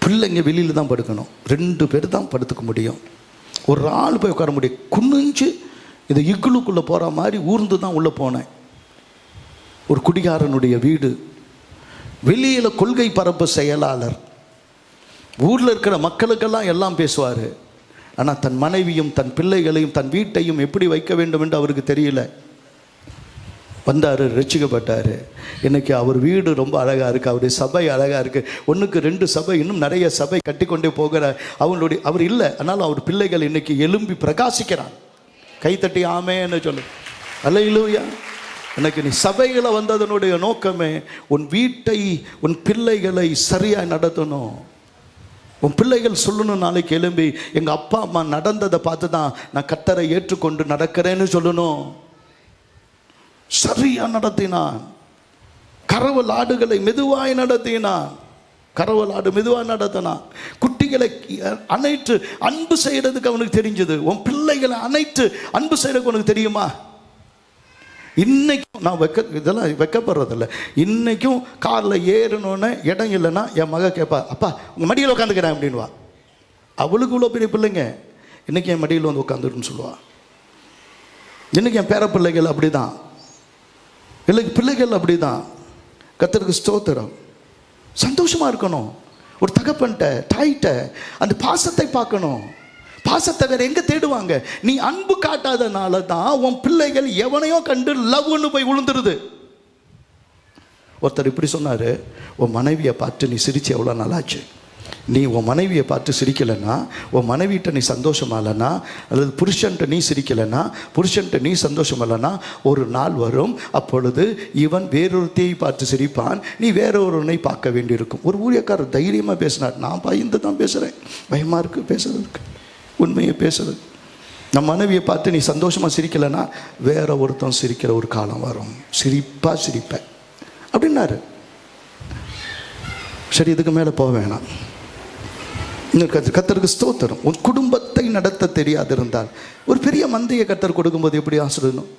பிள்ளைங்க வெளியில் தான் படுக்கணும். 2 பேர் தான் படுத்துக்க முடியும். ஒரு ஆள் போய் உட்கார முடியும். குனிஞ்சு இது இக்குளுக்குள்ளே போகிற மாதிரி ஊர்ந்து தான் உள்ளே போனேன். ஒரு குடிகாரனுடைய வீடு. வெளியில் கொள்கை பரப்பு செயலாளர். ஊரில் இருக்கிற மக்களுக்கெல்லாம் எல்லாம் பேசுவார். ஆனால் தன் மனைவியும் தன் பிள்ளைகளையும் தன் வீட்டையும் எப்படி வைக்க வேண்டும் என்று அவருக்கு தெரியல. வந்தார், ரட்சிக்கப்பட்டார். இன்றைக்கி அவர் வீடு ரொம்ப அழகாக இருக்குது. அவருடைய சபை அழகாக இருக்குது. 1க்கு 2 சபை, இன்னும் நிறைய சபை கட்டிக்கொண்டே போகிற அவங்களுடைய அவர் இல்லை. அதனால் அவர் பிள்ளைகள் இன்றைக்கி எழும்பி பிரகாசிக்கிறான். கைத்தட்டி ஆமேன்னு சொல்லு. அல்லேலூயா. எனக்கு நீ சபைகளை வந்ததனுடைய நோக்கமே உன் வீட்டை, உன் பிள்ளைகளை சரியாக நடத்தணும். உன் பிள்ளைகள் சொல்லணும், நாளைக்கு எழும்பி எங்கள் அப்பா அம்மா நடந்ததை பார்த்து தான் நான் கர்த்தரை ஏற்றுக்கொண்டு நடக்கிறேன்னு சொல்லணும். சரியாக நடத்தினான். கறவல் ஆடுகளை மெதுவாய் நடத்தினான். கறவல் ஆடு மெதுவாக நடத்தினான். குட்டிகளை அனைத்து அன்பு செய்கிறதுக்கு அவனுக்கு தெரிஞ்சது. உன் பிள்ளைகளை அனைத்து அன்பு செய்கிறதுக்கு உனக்கு தெரியுமா? இன்னைக்கும் நான் இதெல்லாம் வைக்கப்படுறதில்ல. இன்னைக்கும் காரில் ஏறணுன்னு இடம் இல்லைன்னா என் மக கேட்பா, அப்பா உங்கள் மடியில் உட்காந்துக்கிறேன் அப்படின்வா. அவளுக்கு இவ்வளோ பெரிய பிள்ளைங்க. இன்னைக்கு என் மடியில் வந்து உட்காந்துருன்னு சொல்லுவா. இன்னைக்கு என் பேர பிள்ளைகள் அப்படி தான். இல்லை பிள்ளைகள் அப்படி தான். கர்த்தருக்கு ஸ்தோத்திரம். சந்தோஷமாக இருக்கணும். ஒரு தகப்பன்ட்ட தாய்கிட்ட அந்த பாசத்தை பார்க்கணும். பாசத்தை வேற எங்கே தேடுவாங்க? நீ அன்பு காட்டாதனால தான் உன் பிள்ளைகள் எவனையோ கண்டு லவ்னு போய் விழுந்துருது. ஒருத்தர் இப்படி சொன்னார், உன் மனைவியை பார்த்து நீ சிரிச்சு எவ்வளோ நல்லாச்சு. நீ உன் மனைவியை பார்த்து சிரிக்கலைன்னா, உன் மனைவிட்ட நீ சந்தோஷமா இல்லைன்னா, அல்லது புருஷன்ட்ட நீ சிரிக்கலைன்னா, புருஷன்ட்ட நீ சந்தோஷம் இல்லைன்னா, ஒரு நாள் வரும் அப்பொழுது இவன் வேறொருத்தையை பார்த்து சிரிப்பான், நீ வேறொருவனை பார்க்க வேண்டியிருக்கும். ஒரு ஊழியக்காரர் தைரியமாக பேசினார். நான் பயந்து தான் பேசுகிறேன். பயமாக இருக்குது பேசுறதுக்கு. உண்மையை பேசுறது. நம்ம மனைவியை பார்த்து நீ சந்தோஷமாக சிரிக்கலைன்னா வேற ஒருத்தன் சிரிக்கிற ஒரு காலம் வரும். சிரிப்பாக சிரிப்பேன் அப்படின்னாரு. சரி, இதுக்கு மேலே போக வேணாம். கர்த்தருக்கு ஸ்தோத்திரம். உன் குடும்பத்தை நடத்த தெரியாது இருந்தால் ஒரு பெரிய மந்தையை கர்த்தர் கொடுக்கும்போது எப்படி ஆசிரியணும்?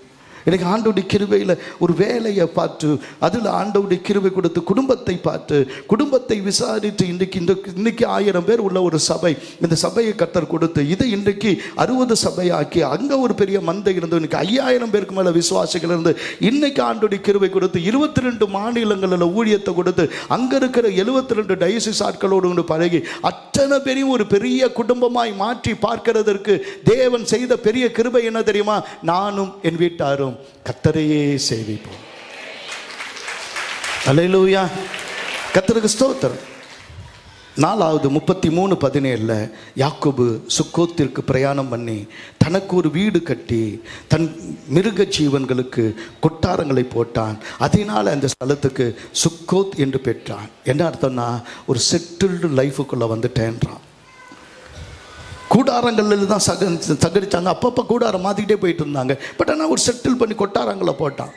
எனக்கு ஆண்டவருடைய கிருபையில் ஒரு வேலையை பார்த்து அதில் ஆண்டவருடைய கிருபை கொடுத்து குடும்பத்தை பார்த்து குடும்பத்தை விசாரித்து இன்னைக்கு 1000 பேர் உள்ள ஒரு சபை, இந்த சபையை கர்த்தர் கொடுத்து இதை இன்றைக்கு 60 சபையாக்கி அங்கே ஒரு பெரிய மந்தை இருந்து இன்னைக்கு 5000 பேருக்கு மேலே விசுவாசிகள் இருந்து இன்னைக்கு ஆண்டவருடைய கிருபை கொடுத்து 22 மாநிலங்களில் ஊழியத்தை கொடுத்து அங்கே இருக்கிற 72 டயசிஸ் ஆட்களோடு பழகி அத்தனை பேரையும் ஒரு பெரிய குடும்பமாய் மாற்றி பார்க்கிறதற்கு தேவன் செய்த பெரிய கிருபை என்ன தெரியுமா? நானும் என் வீட்டாரும் கர்த்தரையே சேவிப்போம். அல்லேலூயா. கர்த்தருக்கு ஸ்தோத்திரம். 4வது 33:17 யாக்கோபு சுக்கோத்திற்கு பிரயாணம் பண்ணி தனக்கு ஒரு வீடு கட்டி தன் மிருக ஜீவன்களுக்கு கொட்டாரங்களை போட்டான். அதனால் அந்த ஸ்தலத்துக்கு சுக்கோத் என்று பெற்றான். என்ன அர்த்தம்னா ஒரு செட்டில்டு லைஃபுக்குள்ளே வந்துட்டேன்றான். கூடாரங்களில் தான் சகரிச்சாங்க. அப்பப்போ கூடாரம் மாற்றிக்கிட்டே போயிட்டு இருந்தாங்க. பட் ஆனால் ஒரு செட்டில் பண்ணி கொட்டாரங்களை போட்டான்.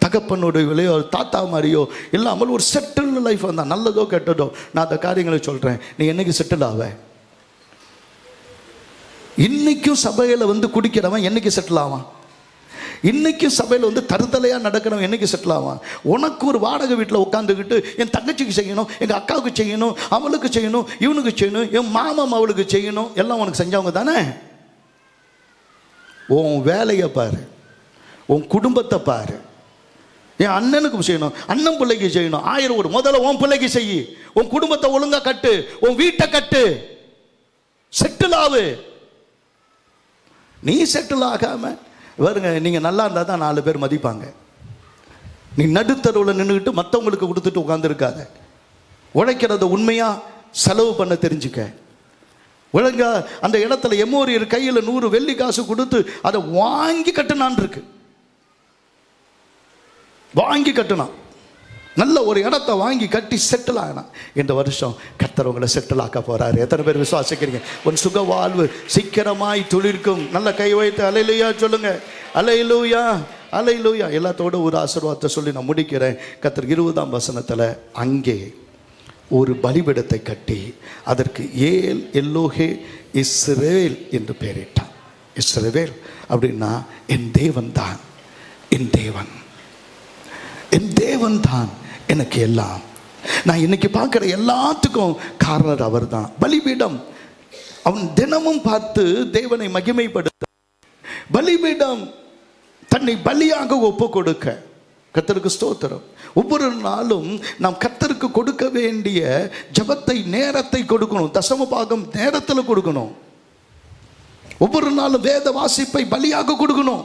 தகப்பனுடையோ தாத்தா மாதிரியோ இல்லாமல் ஒரு செட்டில் லைஃப் வந்தான். நல்லதோ கெட்டதோ நான் அந்த காரியங்களை சொல்கிறேன். நீ என்னைக்கு செட்டில் ஆவ? இன்னைக்கும் சபையில் வந்து குடிக்கிறவன் என்னைக்கு செட்டில் ஆவான்? இன்னைக்கும் சபையில் வந்து தருதலையாக நடக்கிறவன் என்னைக்கு செட்டில் ஆவான்? உனக்கு ஒரு வாடகை வீட்டில் உட்காந்துக்கிட்டு என் தங்கச்சிக்கு செய்யணும், எங்கள் அக்காவுக்கு செய்யணும், அவளுக்கு செய்யணும், இவனுக்கு செய்யணும், என் மாமன் அவளுக்கு செய்யணும், எல்லாம் உனக்கு செஞ்சவங்க தானே. உன் வேலையை பாரு, உன் குடும்பத்தை பாரு. என் அண்ணனுக்கு செய்யணும், அண்ணன் பிள்ளைக்கு செய்யணும், 1000 ஒரு முதல்ல உன் பிள்ளைக்கு செய்யி. உன் குடும்பத்தை ஒழுங்கா கட்டு, உன் வீட்டை கட்டு, செட்டில் ஆகு. நீ செட்டில் ஆகாம வருங்க, நீங்க நல்லா இருந்தா தான் 4 பேர் மதிப்பாங்க. நீ நடுத்தருவில் நின்றுக்கிட்டு மற்றவங்களுக்கு கொடுத்துட்டு உட்காந்துருக்காத. உழைக்கிறத உண்மையா செலவு பண்ண தெரிஞ்சுக்க. ஒழுங்கா அந்த இடத்துல எமோரியர் கையில் 100 வெள்ளி காசு கொடுத்து அதை வாங்கி கட்டினான் இருக்கு. வாங்கி கட்டினான், நல்ல ஒரு இடத்த வாங்கி கட்டி செட்டில் ஆகினான். இந்த வருஷம் கர்த்தர் உங்களை செட்டில் ஆக்க போறாரு. எத்தனை பேர் விசுவாசிக்கிறீங்க? உன் சுக வாழ்வு சீக்கிரமாய் துளிர்க்கும். நல்ல கை வைத்து அல்லேலூயா சொல்லுங்க. அல்லேலூயா, அல்லேலூயா. எல்லாத்தோட ஒரு ஆசீர்வாதத்தை சொல்லி நான் முடிக்கிறேன். கர்த்தர் 20ஆம் வசனத்தில் அங்கே ஒரு பலிபீடத்தை கட்டி அதற்கு ஏல் எல்லோஹே இஸ்ரவேல் என்று பெயரிட்டான். இஸ்ரவேல் அப்படின்னா என் தேவன் தான், என் தேவன், என் தேவன் தான் எனக்கு எல்லாம். நான் இன்னைக்கு பார்க்குற எல்லாத்துக்கும் காரணர் அவர் தான். பலிபீடம் அவன் தினமும் பார்த்து தேவனை மகிமைப்படுத்த, பலிபீடம் தன்னை பலியாக ஒப்பு கொடுக்க. கர்த்தருக்கு ஸ்தோத்திரம். ஒவ்வொரு நாளும் நாம் கர்த்தருக்கு கொடுக்க வேண்டிய ஜெபத்தை நேரத்தை கொடுக்கணும். தசம பாகம் நேரத்தில் கொடுக்கணும். ஒவ்வொரு நாளும் வேத வாசிப்பை பலியாக கொடுக்கணும்.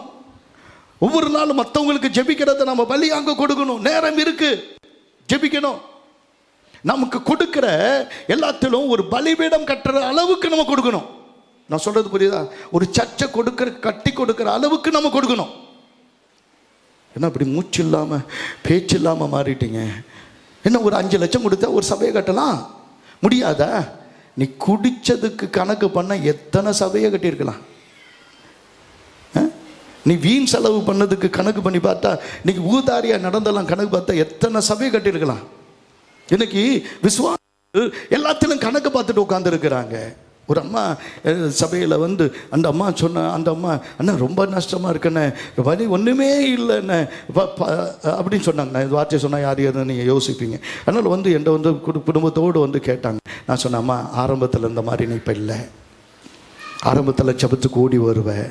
ஒவ்வொரு நாளும் மற்றவங்களுக்கு ஜெபிக்கிறத நம்ம பலியாக கொடுக்கணும். நேரம் இருக்கு, ஜெபிக்கணும். நமக்கு கொடுக்கிற எல்லாத்திலும் ஒரு பலிபீடம் கட்டுற அளவுக்கு நம்ம கொடுக்கணும். நான் சொல்றது புரியுதா? ஒரு சர்ச்சை கட்டி கொடுக்கிற அளவுக்கு நம்ம கொடுக்கணும். என்ன இப்படி மூச்சு இல்லாம பேச்சு இல்லாம மாறிட்டீங்க? என்ன ஒரு 5 லட்சம் கொடுத்தா ஒரு சபையை கட்டலாம் முடியாதா? நீ குடிச்சதுக்கு கணக்கு பண்ண எத்தனை சபையை கட்டியிருக்கலாம்? நீ வீண் செலவு பண்ணதுக்கு கணக்கு பண்ணி பார்த்தா, இன்னைக்கு ஊதாரியா நடந்தெல்லாம் கணக்கு பார்த்தா எத்தனை சபையை கட்டியிருக்கலாம். இன்னைக்கு விசுவாசம் எல்லாத்திலும் கணக்கு பார்த்துட்டு உட்கார்ந்து இருக்கிறாங்க. ஒரு அம்மா சபையில் வந்து அந்த அம்மா சொன்ன, அந்த அம்மா அண்ணா ரொம்ப நஷ்டமாக இருக்குண்ணே, வழி ஒன்றுமே இல்லைண்ணே அப்படின்னு சொன்னாங்க. நான் இந்த வார்த்தையை சொன்னால் யார் யாருன்னு நீங்கள் யோசிப்பீங்க. அதனால் வந்து என்னை வந்து குடும்பத்தோடு வந்து கேட்டாங்க. நான் சொன்னேன், அம்மா ஆரம்பத்தில் இந்த மாதிரி நீ இப்போ இல்லை. ஆரம்பத்தில் ஜெபத்துக்கு ஓடி வருவேன்.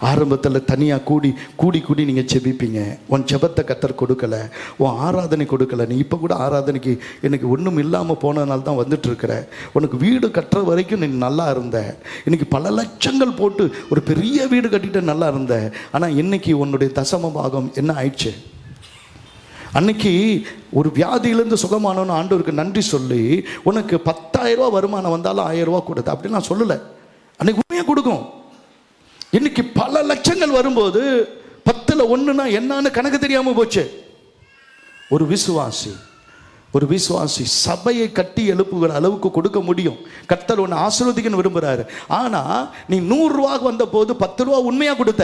ஆரம்பத்தில் தனியாக கூடி நீங்கள் ஜெபிப்பீங்க. உன் ஜெபத்தை கர்த்தர் கொடுக்கல, உன் ஆராதனை கொடுக்கல. நீ இப்போ கூட ஆராதனைக்கு எனக்கு ஒன்றும் இல்லாமல் போனதுனால தான் வந்துட்டு இருக்கிற. உனக்கு வீடு கட்டுற வரைக்கும் நீ நல்லா இருந்த. இன்னைக்கு பல லட்சங்கள் போட்டு ஒரு பெரிய வீடு கட்டிட்டு நல்லா இருந்த. ஆனால் இன்னைக்கு உன்னுடைய தசம பாகம் என்ன ஆயிடுச்சு? அன்னைக்கு ஒரு வியாதியிலேருந்து சுகமானவன்னு ஆண்டவருக்கு நன்றி சொல்லி உனக்கு 10,000 ரூபா வருமானம் வந்தாலும் 1000 ரூபா கொடுத்த அப்படின்னு நான் சொல்லலை. அன்னைக்கு உண்மையாக கொடுக்கும். இன்னைக்கு பல லட்சங்கள் வரும்போது 10ல் 1ன்னா என்னன்னு கணக்கு தெரியாம போச்சு. ஒரு விசுவாசி சபையை கட்டி எழுப்புகிற அளவுக்கு கொடுக்க முடியும். கர்த்தர் உன்னை ஆசீர்வதிக்கன்னு விரும்புறாரு. ஆனா நீ 100 ரூபாய்க்கு வந்த போது 10 ரூபா உண்மையா கொடுத்த,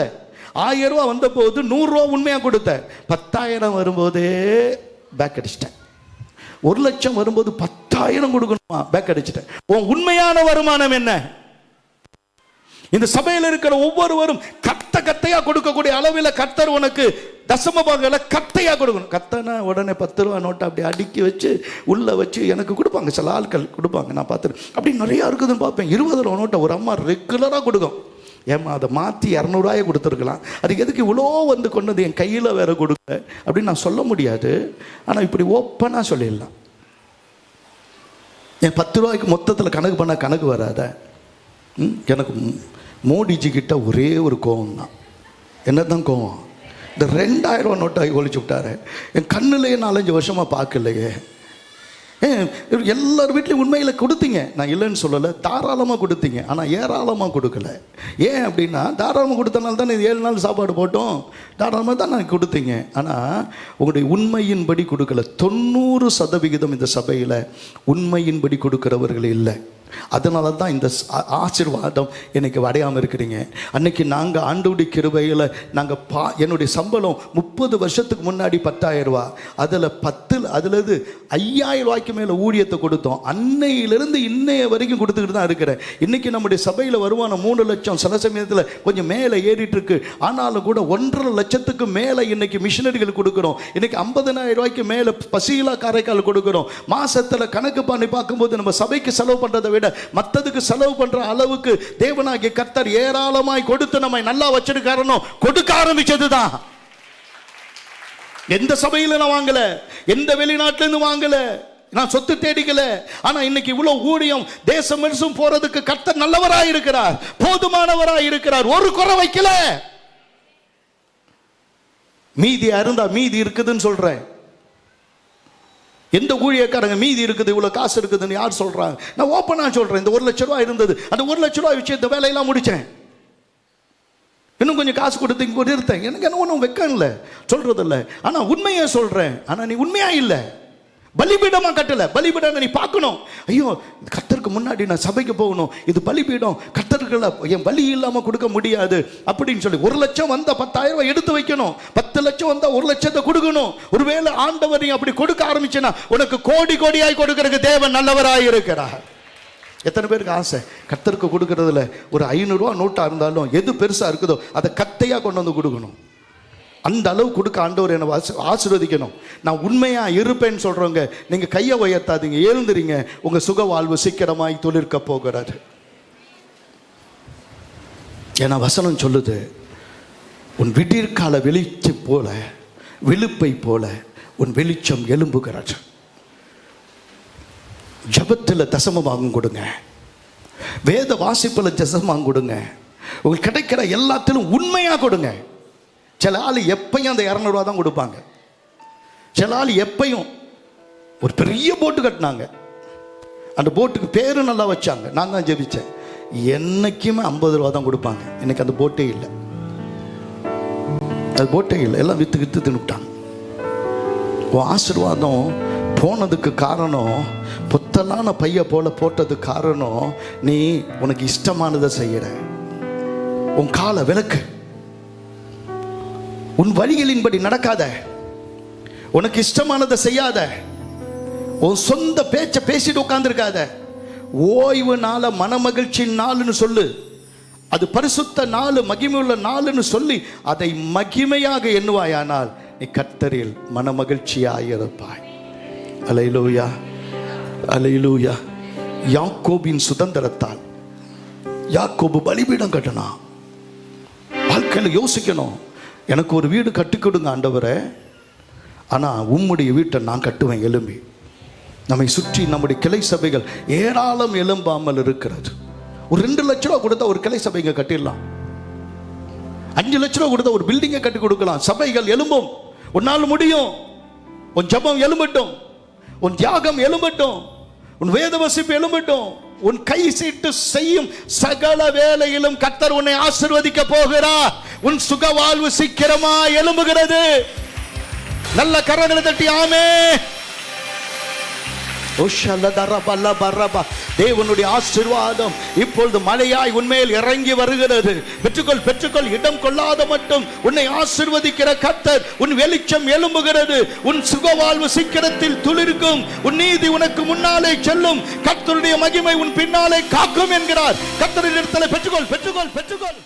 1000 ரூபா வந்த போது 100 ரூபா உண்மையா கொடுத்த, 10,000 வரும்போதே பேக் அடிச்சிட்டேன். 1 லட்சம் வரும்போது 10,000 கொடுக்கணுமா, பேக் அடிச்சிட்டேன். உன் உண்மையான வருமானம் என்ன? இந்த சபையில் இருக்கிற ஒவ்வொருவரும் கத்தையா கொடுக்கக்கூடிய அளவில் கர்த்தர் உனக்கு தசம பாகங்களை கத்தையா கொடுக்கணும். கத்தனா உடனே 10 ரூபா நோட்டை அப்படி அடுக்கி வச்சு உள்ள வச்சு எனக்கு கொடுப்பாங்க. சில ஆட்கள் கொடுப்பாங்க, நான் பார்த்துருக்கேன். அப்படி நிறையா இருக்குதுன்னு பார்ப்பேன். 20 ரூபா நோட்டை ஒரு அம்மா ரெகுலராக கொடுக்கும். ஏம்மா அதை மாற்றி 200 ரூபாயை கொடுத்துருக்கலாம், அதுக்கு எதுக்கு இவ்வளோ வந்து கொண்டது என் கையில் வேற கொடுக்க அப்படின்னு நான் சொல்ல முடியாது. ஆனால் இப்படி ஓப்பனாக சொல்லிடலாம். என் 10 ரூபாய்க்கு மொத்தத்தில் கணக்கு பண்ணால் கணக்கு வராத. எனக்கு மோடிஜி கிட்ட ஒரே ஒரு கோவம் தான். என்ன தான் கோவம்? இந்த 2000 ரூபா நோட்டை ஒழிச்சு விட்டாரு. என் கண்ணுலேயே 4-5 வருஷமாக பார்க்கலையே. எல்லார் வீட்லையும் உண்மையில் கொடுத்தீங்க, நான் இல்லைன்னு சொல்லலை, தாராளமாக கொடுத்தீங்க. ஆனால் ஏராளமாக கொடுக்கல. ஏன் அப்படின்னா, தாராளமாக கொடுத்தனால தான் 7 நாள் சாப்பாடு போட்டோம், தாராளமாக தான் நான் கொடுத்தீங்க. ஆனால் உங்களுடைய உண்மையின்படி கொடுக்கல. 90% இந்த சபையில் உண்மையின்படி கொடுக்கிறவர்கள் இல்லை. அதனால தான் இந்த ஆசீர்வாதம் எனக்கு அடையாமல் இருக்கிறீங்க. அன்னைக்கு நாங்கள் ஆண்டவருடைய கிருபையில் நாங்கள் என்னுடைய சம்பளம் 30 வருஷத்துக்கு முன்னாடி 10,000 ரூபா, அதுலேருந்து 5,000 ரூபாய்க்கு மேலே ஊழியத்தை கொடுத்தோம். அன்னையிலிருந்து இன்னைய வரைக்கும் கொடுத்துக்கிட்டு தான் இருக்கிறேன். இன்றைக்கி நம்முடைய சபையில் வருமானம் 3 லட்சம், சில சமயத்தில் கொஞ்சம் மேலே ஏறிட்டு இருக்கு. ஆனாலும் கூட 1.5 லட்சத்துக்கு மேலே இன்னைக்கு மிஷினரிகள் கொடுக்குறோம். இன்னைக்கு 50,000 ரூபாய்க்கு மேலே பசியிலா காரைக்கால் கொடுக்குறோம். மாசத்தில் கணக்கு பண்ணி பார்க்கும்போது நம்ம சபைக்கு செலவு பண்ணுறதை விட மற்றதுக்கு செலவு பண்ற அளவுக்கு தேவனாகிய கர்த்தர் ஏராளமாய் கொடுத்து நம்மை நல்லா வச்சிருக்காருன்னு கொடுக்க ஆரம்பிச்சதுதான். எந்த சபையில நான் வாங்கல, எந்த வெளிநாட்டில இருந்து வாங்கல, நான் சொத்து தேடிக்கல. ஆனா இன்னைக்கு இவ்வளவு ஊழியம் தேசம் முழுசும் போறதுக்கு கர்த்தர் நல்லவராய் இருக்கிறார், போதுமானவராய் இருக்கிறார், ஒரு குறை வைக்கல. மீதி அருந்தா மீதி இருக்குதுன்னு சொல்றேன். எந்த ஊழியக்காரங்க மீதி இருக்குது, இவ்வளோ காசு இருக்குதுன்னு யார் சொல்கிறாங்க? நான் ஓப்பனாக சொல்கிறேன். இந்த 1 லட்ச ரூபா இருந்தது, அந்த 1 லட்ச ரூபா விஷயத்தை வேலையெல்லாம் முடித்தேன். இன்னும் கொஞ்சம் காசு கொடுத்து இங்கே இருந்தேன். எனக்கு என்ன ஒன்றும் வெக்கல சொல்கிறதில்ல. ஆனால் உண்மையை சொல்கிறேன். ஆனால் நீ உண்மையாக இல்லை. பலிபீடமாக கட்டலை. பலிபீடம் நீ பார்க்கணும். ஐயோ, கர்த்தருக்கு முன்னாடி நான் சபைக்கு போகணும், இது பலிபீடம், கர்த்தர்களை என் பலி இல்லாமல் கொடுக்க முடியாது அப்படின்னு சொல்லி 1 லட்சம் வந்தால் 10,000 ரூபாய் எடுத்து வைக்கணும். 10 லட்சம் வந்தால் 1 லட்சத்தை கொடுக்கணும். ஒருவேளை ஆண்டவர் நீ அப்படி கொடுக்க ஆரம்பிச்சேன்னா உனக்கு கோடி கோடியாய் கொடுக்கறதுக்கு தேவன் நல்லவராய் இருக்கிறார். எத்தனை பேருக்கு ஆசை கர்த்தருக்கு கொடுக்கறதுல ஒரு 500 ரூபா நோட்டாக இருந்தாலும் எது பெருசாக இருக்குதோ அதை கத்தையாக கொண்டு வந்து கொடுக்கணும். அந்த அளவு கொடுக்க ஆண்டவர் என்னை ஆசீர்வதிக்கணும். நான் உண்மையா இருப்பேன்னு சொல்றவங்க நீங்க கையை உயர்த்தாதீங்க, எழுந்துறீங்க. உங்க சுக வாழ்வு சீக்கிரமாய் துளிர்க்க போகிறாரு. ஏன்னா வசனம் சொல்லுது, உன் விடியற்கால வெளிச்சம் போல, விழுப்பை போல உன் வெளிச்சம் எழும்புகிறார். ஜபத்தில் தசமமாகும் கொடுங்க, வேத வாசிப்பில் தசமமாகும் கொடுங்க, உங்களுக்கு கிடைக்கிற எல்லாத்திலும் உண்மையா கொடுங்க. சில ஆள் எப்பையும் அந்த 200 ரூபா தான் கொடுப்பாங்க. சில ஆள் எப்பையும் ஒரு பெரிய போட்டு கட்டினாங்க, அந்த போட்டுக்கு பேரு நல்லா வச்சாங்க, நான் தான் ஜெபிச்சேன். என்னைக்குமே 50 ரூபா தான் கொடுப்பாங்க. எனக்கு அந்த போட்டே இல்லை, அது போட்டே இல்லை, எல்லாம் வித்து தின்னுட்டாங்க. உன் ஆசீர்வாதம் போனதுக்கு காரணம், புத்தலான பைய போல போட்டதுக்கு காரணம், நீ உனக்கு இஷ்டமானதை செய்யற. உன் காலை விளக்கு, உன் வழிகளின்படி நடக்காத, உனக்கு இஷ்டமானதை செய்யாத, உன் சொந்த பேச்ச பேசிட்டு உட்கார்ந்துருக்காத. ஓய்வு நாள மனமகிழ்ச்சி நாள்னு சொல்லு, அது பரிசுத்த நாள், மகிமையுள்ள நாள்னு சொல்லி அதை மகிமையாக எண்ணுவாயானால் நீ கர்த்தரில் மனமகிழ்ச்சியாயிருப்பாய். அல்லேலூயா, அல்லேலூயா. யாக்கோபின் சுதந்திரத்தால் யாக்கோபு பலிபீடம் கட்டினான். வாழ்க்கையில் யோசிக்கணும், எனக்கு ஒரு வீடு கட்டி கொடுங்க ஆண்டவரே, ஆனால் உம்முடைய வீட்டை நான் கட்டுவேன் எழும்பி. நம்மை சுற்றி நம்முடைய கிளை சபைகள் ஏராளம் எழும்பாமல் இருக்கிறது. ஒரு 2 லட்ச ரூபா கொடுத்தா ஒரு கிளை சபைங்க கட்டிடலாம். 5 லட்ச ரூபா கொடுத்தா ஒரு பில்டிங்கை கட்டி கொடுக்கலாம். சபைகள் எழும்பும். உன்னால் முடியும். உன் ஜபம் எழும்பட்டும், உன் தியாகம் எழும்பட்டும், உன் வேத வசிப்பு எழும்பட்டும். உன் கை சீட்டு செய்யும் சகல வேலையிலும் கர்த்தர் உன்னை ஆசீர்வதிக்க போகிறார். உன் சுக வாழ்வு சீக்கிரமா எழும்புகிறது. நல்ல கரங்களை தட்டி ஆமென். தேவனுடைய ஆசீர்வாதம் இப்பொழுது மழையாய் உன்மேல் இறங்கி வருகிறது. பெற்றுக்கொள், பெற்றுக்கொள். இடம் கொள்ளாத மட்டும் உன்னை ஆசீர்வதிக்கிற கர்த்தர். உன் வெளிச்சம் எழும்புகிறது. உன் சுகவாழ்வு சீக்கிரத்தில் துளிர்க்கும். உன் நீதி உனக்கு முன்னாலே செல்லும். கர்த்தருடைய மகிமை உன் பின்னாலே காக்கும் என்கிறார். கர்த்தரின் இடத்துல பெற்றுக்கொள், பெற்றுக்கொள், பெற்றுக்கொள்.